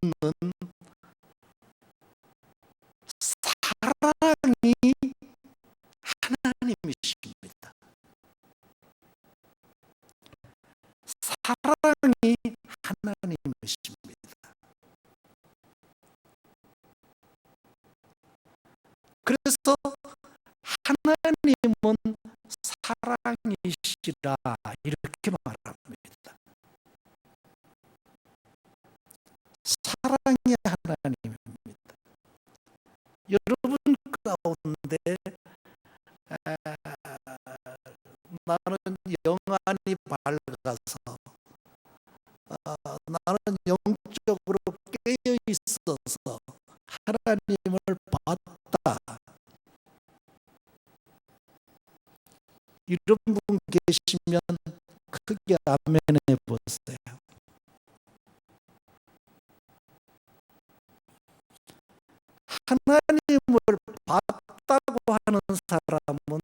사랑이 하나님이십니다. 사랑이 하나님이십니다. 그래서 하나님은 사랑이시라 이렇게 말합니다. 사랑의 하나님입니다. 여러분 가운데 나는 영안이 밝아서 나는 영적으로 깨어 있어서 하나님을 봤다, 이런 분 계시면 크게 아멘해 보세요. 하나님을 봤다고 하는 사람은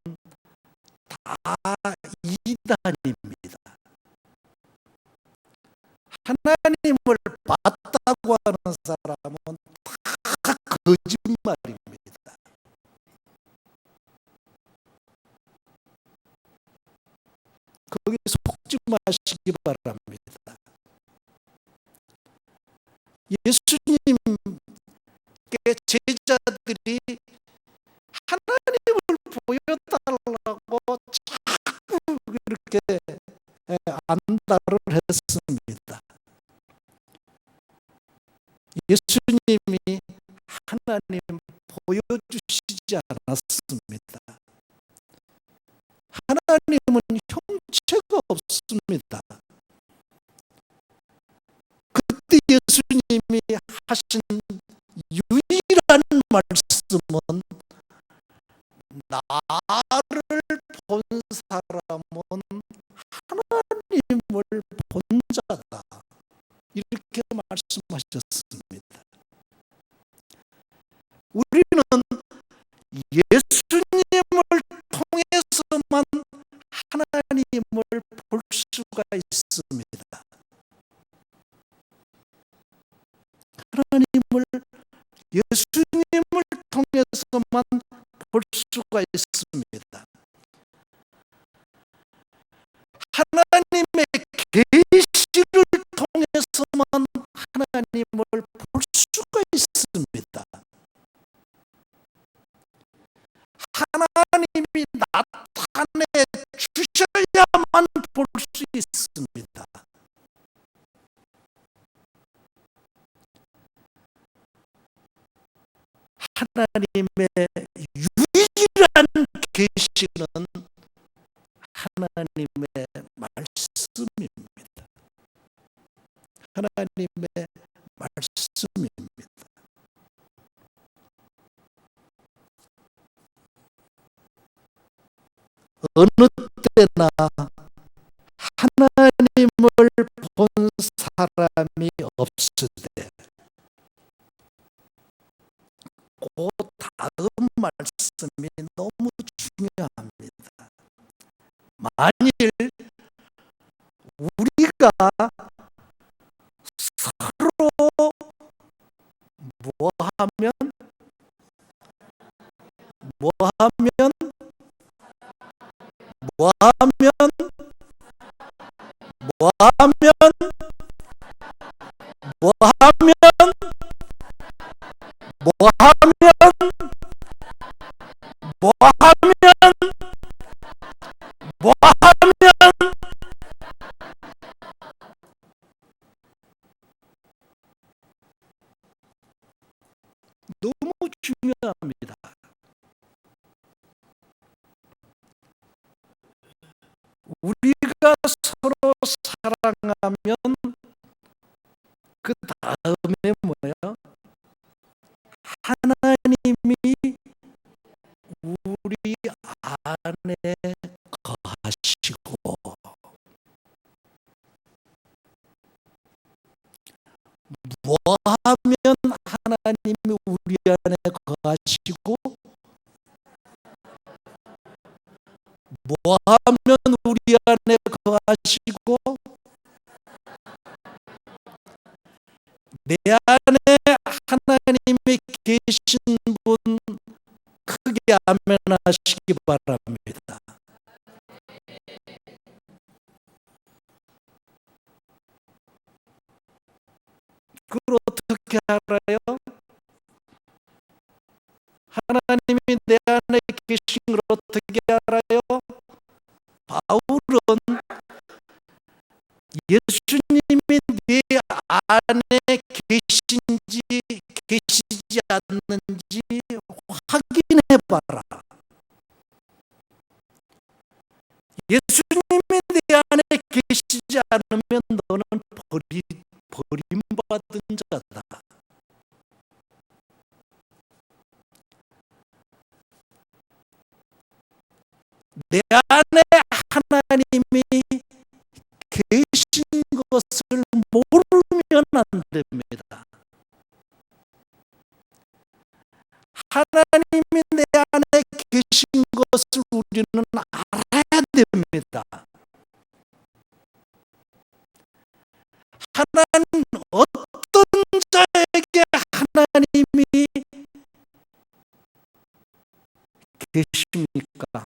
다 이단입니다. 하나님을 봤다고 하는 사람은 다 거짓말입니다. 거기 속지 마시기 바랍니다. 예수님께 제자들이 하나님을 보여달라고 자꾸 이렇게 안달을 했습니다. 예수님이 하나님 보여주시지 않았습니다. 하나님은 형체가 없습니다. 그때 예수님이 하신 유일한 말씀은 나를 본 사람은 하나님을 본 자다, 이렇게 말씀하셨습니다. 우리는 예수님을 통해서만 하나님을 볼 수가 있습니다. 하나님을 예수님을 통해서만 볼 수가 있습니다. 하나님의 계시를 통해서만 하나님을 볼 수가 있습니다. 하나님이 나타내 주셔야만 볼 수 있습니다. 하나님의 유일한 계시는 하나님의 말씀입니다. 하나님의 말씀입니다. 어느 때나 본 사람이 없으되, 그 다음 말씀이 너무 중요합니다. 만일 우리가 서로 뭐하면 뭐하면 뭐하면 뭐하면 뭐하면 뭐하면 뭐하면 뭐하면 너무 중요합니다. 우리가 서로 사랑하면 그 다음에 뭐예요? 하나님이 우리 안에 거하시고, 뭐하면 하나님이 우리 안에 거하시고, 뭐하면 우리 안에 거하시고, 내 안에 하나님이 계신 분 크게 아멘 하시기 바랍니다. 그걸 어떻게 알아요? 하나님이 내 안에 계신 걸 어떻게 알아요? 바울은 예수님이 네 안에 계신지 계시지 않는지 확인해 봐라. 예수님이 내 안에 계시지 않으면 너는 버림받은 자다. 내 안에 하나님이 계신 것을 모르면 안 됩니다. 하나님이 내 안에 계신 것을 우리는 알아야 됩니다. 하나님, 어떤 자에게 하나님이 계십니까?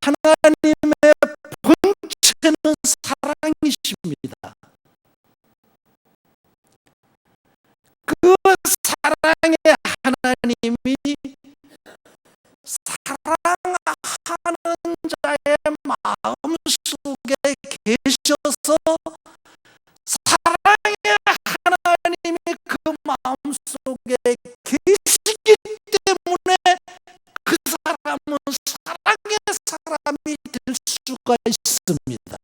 하나님의 본체는 사랑이십니다. 그 사랑의 하나님이 사랑하는 자의 마음속에 계셔서 사랑의 하나님이 그 마음속에 계시기 때문에 그 사람은 사랑의 사람이 될 수가 있습니다.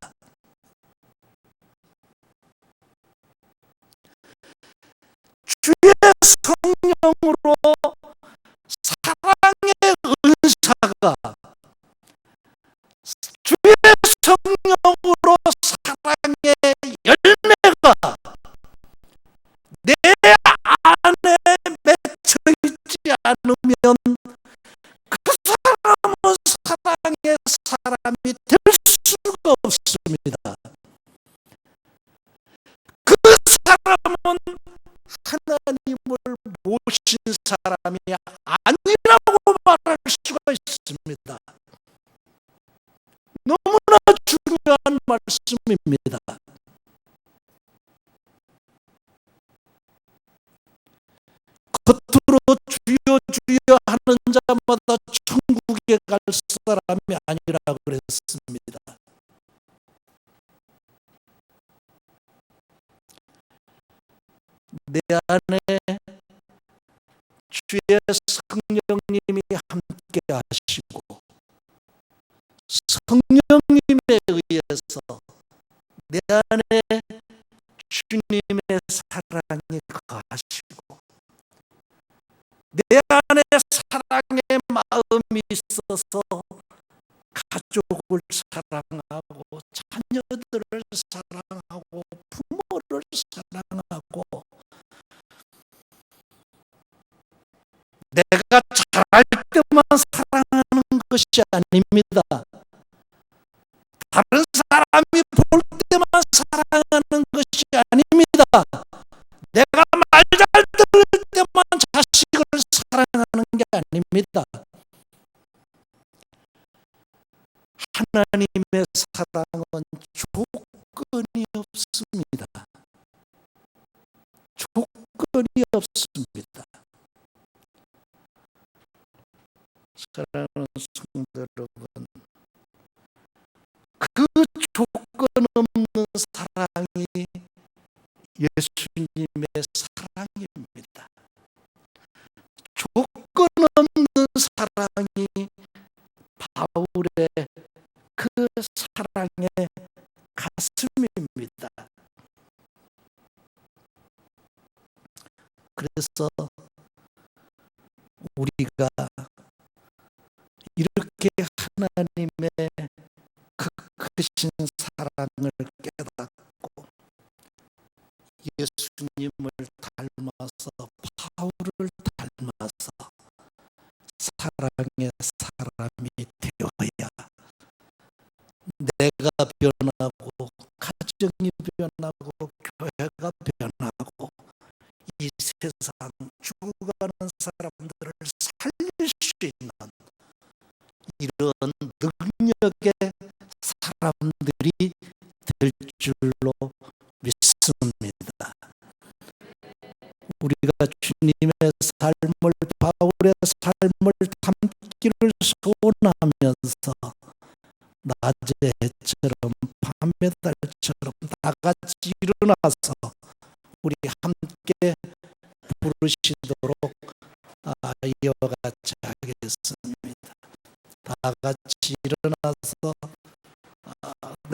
주의 성령으로 사랑의 은사가, 주의 성령으로 사랑의 열매가 내 안에 맺혀 있지 않으면 그 사람은 사랑의 사람이 될 수가 없습니다. 그 사람은 하나님을 모신 사람이 아니라고 말할 수가 있습니다. 너무나 중요한 말씀입니다. 겉으로 주여 주여 하는 자마다 천국에 갈 사람이 아니라 그랬습니다. 내 안에 주의 성령님이 함께 하시고 성령님에 의해서 내 안에 주님의 사랑이 거하시고 내 안에 사랑의 마음이 있어서 가족을 사랑하고 자녀들을 사랑하고 부모를 사랑하고 내가 잘할 때만 사랑하는 것이 아닙니다. 다른 사람이 볼 때만 사랑하는 것이 아닙니다. 내가 말 잘 들을 때만 자식을 사랑하는 게 아닙니다. 하나님의 사랑은 조건이 없습니다. 조건이 없습니다. 사랑하는 성도 여러분, 그 조건 없는 사랑이 예수님의 사랑입니다. 조건 없는 사랑이 바울의 그 사랑의 가슴입니다. 그래서 우리가 이렇게 하나님의 그 크신 사랑을 깨닫고 예수님을 닮아서 바울을 닮아서 사랑의 사람이 되어야 내가 변하고 가정이 변하고 교회가 변하고 이 세상 죽어가는 사람들을 살릴 수 있는 이런 능력의 사람들이 될 줄로 믿습니다. 우리가 주님의 삶을, 바울의 삶을 담기를 소원하면서 낮의 해처럼 밤의 달처럼 다같이 일어나서 우리 함께 부르시도록 이와 같이 하겠습니다. 다같이 일어나서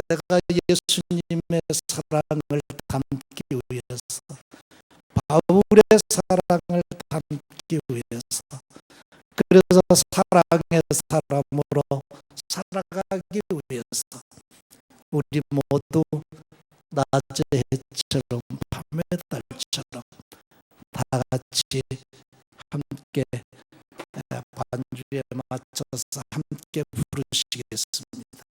내가 예수님의 사랑을 담기 위해서, 바울의 사랑을 담기 위해서, 그래서 사랑의 사람으로 살아가기 위해서 우리 모두 낮의 해처럼 밤의 달처럼 다같이 함께 반주에 맞춰서 함께 부르시겠습니다.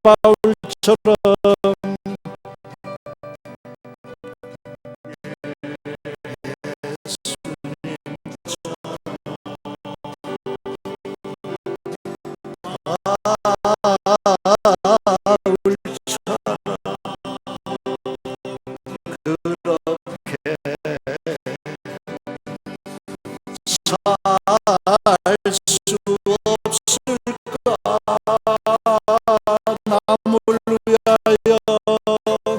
바울처럼 살 수 없을까? 남을 위하여, 남을 위하여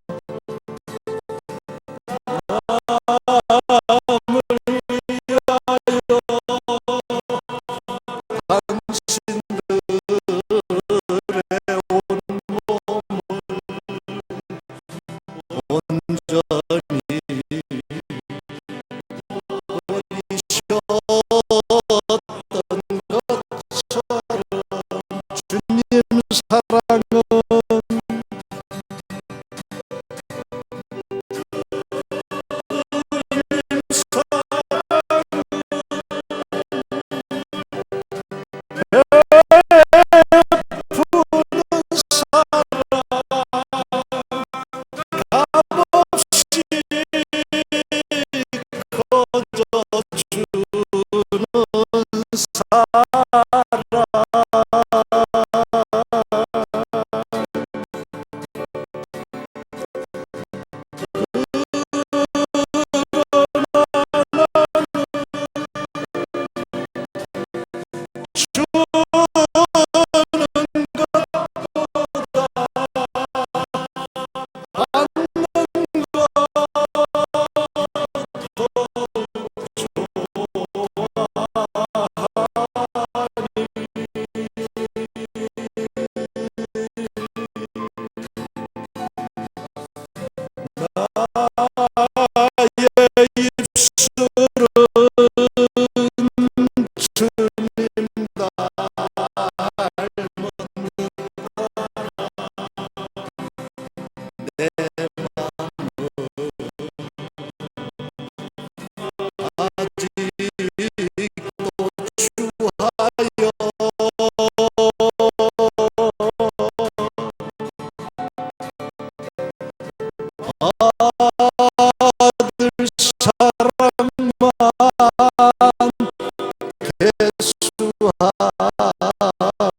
당신들의 온몸을 온전히 버리셨던 것처럼 주님 사랑은 베푸는 사랑 값없이 거저주는 사랑 나의 입술은 주님 닮은 내 아직도 주하여 아들 사랑만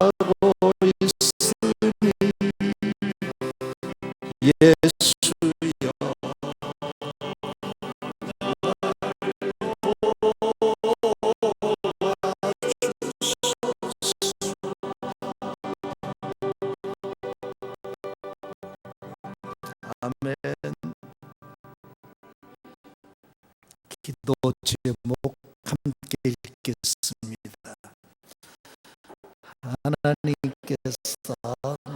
계수하고 있으니 예수여 아멘. 기도 제목 함께 읽겠습니다. 하나님께서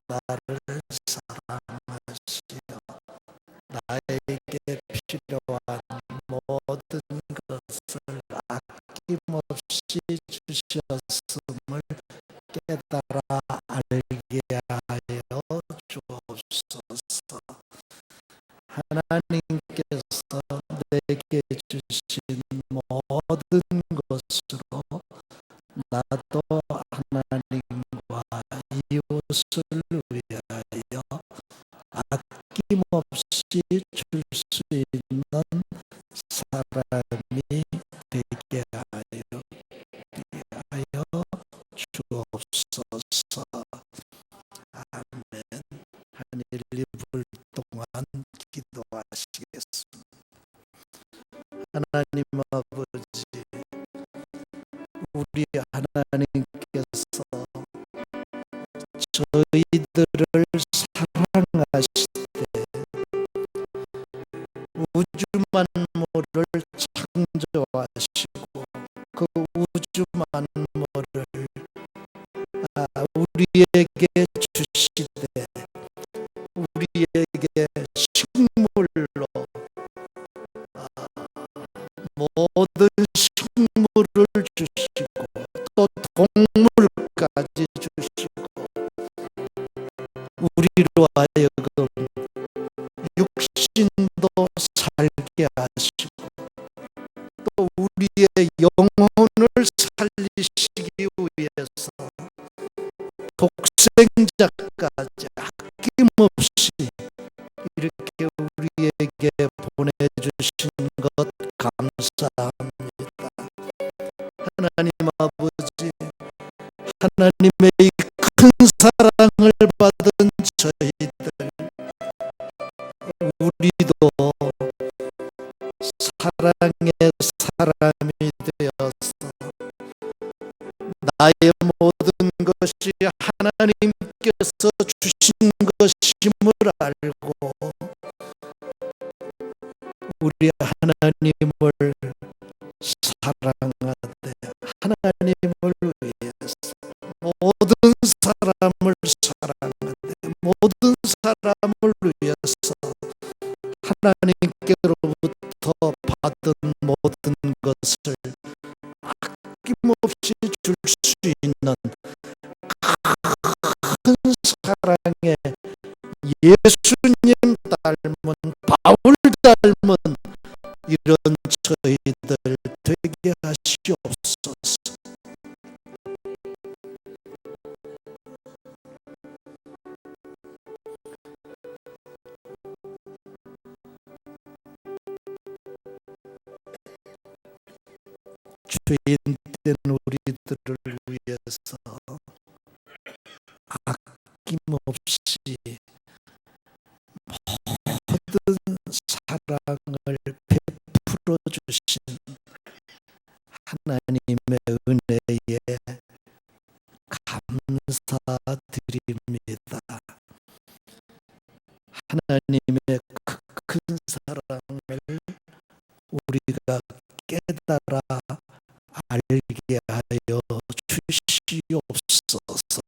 나를 사랑하시어 나에게 필요한 모든 것을 아낌없이 주셨음을 깨달아 알게 하여 주옵소서. 하나님께서 내게 주신 모든 것으로 나도 하나님과 이웃을 위하여 아낌없이 줄 수 있는 사람이 되게 하여 주옵소서. 아멘. 한 1, 2분 동안 기도하시겠습니다. 하나님 아버지, 우리 하나님께서 저희들을 사랑하시되 우주 만물을 창조하시고 그 우주 만물을 우리에게 주시되 우리에게 식물로 모든 식물을 주시고 또 동물까지 주시고 우리로 하여금 육신도 살게 하시고 또 우리의 영혼을 살리시기 위해서 독생자까지 아낌없이 이렇게 우리에게 보내주신 것 감사합니다. 하나님 아버지, 하나님의 이 큰 사랑을 받은 저희들, 우리도 사랑의 사람이 되어서 나의 모든 것이 하나님께서 주신 것임을 알고 우리 하나님을 사랑하되 하나님을 위해서 모든 사람을 사랑하되 모든 사람을 위해서 하나님께로부터 받은 모든 것을 아낌없이 줄 수 있는 큰 사랑에 예수님 닮은 바울 닮은 이런 저희들 되게 하시옵소서. 죄인된 우리들을 위해서 아낌없이 모든 사랑을 베풀어 주신 하나님의 은혜에 감사드립니다. 하나님의 큰 사랑을 우리가 깨달아 알게 하여 주시옵소서.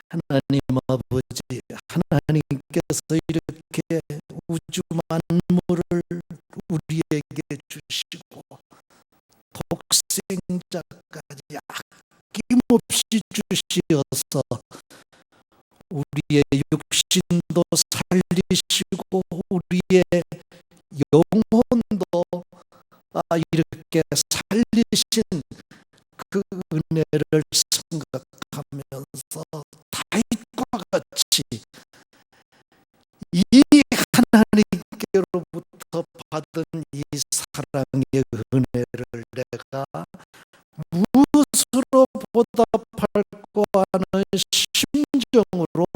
하나님 아버지, 하나님께서 이렇게 우주 만물을 우리에게 주시고 독생자까지 아낌없이 주시어서 우리의 육신도 살리시고 우리의 영혼도 이렇게 살리신 그 은혜를 생각하면서 다윗과 같이 이 하나님께로부터 받은 이 사랑의 은혜를 내가 무엇으로 보답할까 하는 심정으로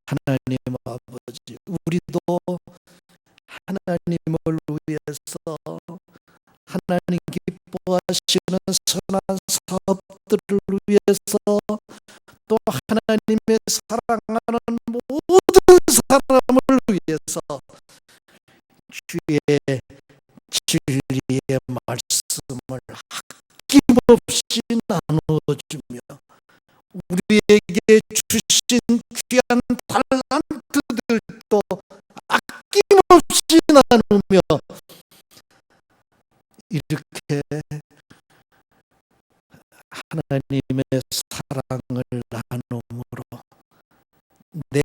하나님 아버지, 우리도 하나님을 위해서 하나님 기뻐하시는 선한 사업들을 위해서 또 하나님의 사랑하는 모든 사람을 위해서 주의 진리의 말씀을 아낌없이 나누어주며 우리에게 주신 귀한 달란트들도 아낌없이 나누며 이렇게 하나님의 사랑을 나눔으로 내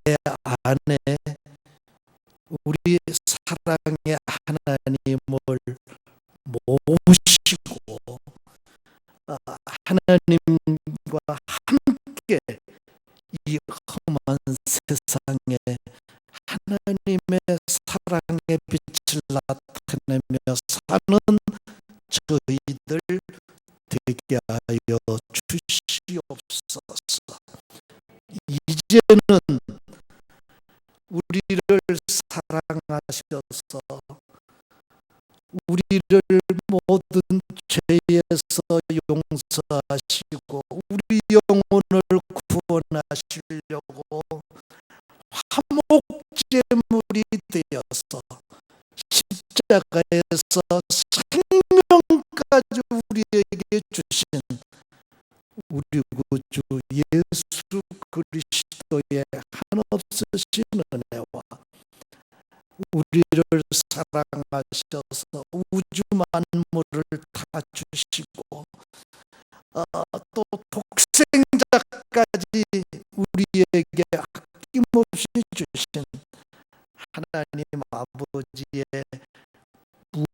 안에 우리 사랑의 하나님을 모시고 하나님과 함께 이 험한 세상에 하나님의 사랑의 빛을 나타내며 사는 저희들 되게 하여 주시옵소서. 이제는 우리를 사랑하셔서 우리를 모든 죄에서 용서하시고 우리 영혼을 구원하시려고 화목제물이 되어서 십자가에서 생명까지 우리에게 주신 우리 구주 예수 그리스도의 한없으신 은혜와 우리를 사랑하셔서 우주 만물을 다 주시고 또 독생자까지 우리에게 아낌없이 주신 하나님 아버지의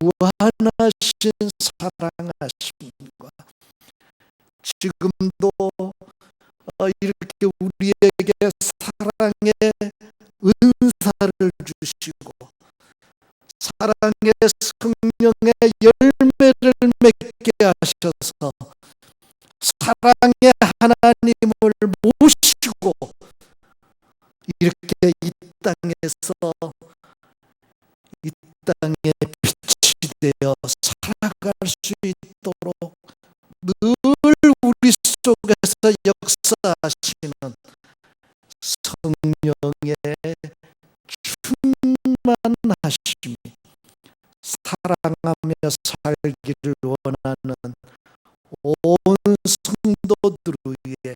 무한하신 사랑하심과 지금도 이렇게 우리에게 사랑의 은사를 주시고 사랑의 성령의 열매를 맺게 하셔서 사랑의 하나님을 모시고 이렇게 이 땅에서 이 땅에 빛이 되어 살아갈 수 있도록 늘 우리 속에서 역사하시는 성령의 충만하심이 사랑하며 살기를 원하는 온 성도들 위해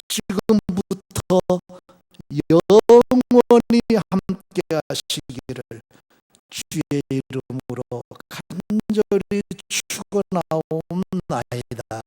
지금부터 영원히 함께 하시기를 주의 이름으로 간절히 축원하옵나이다.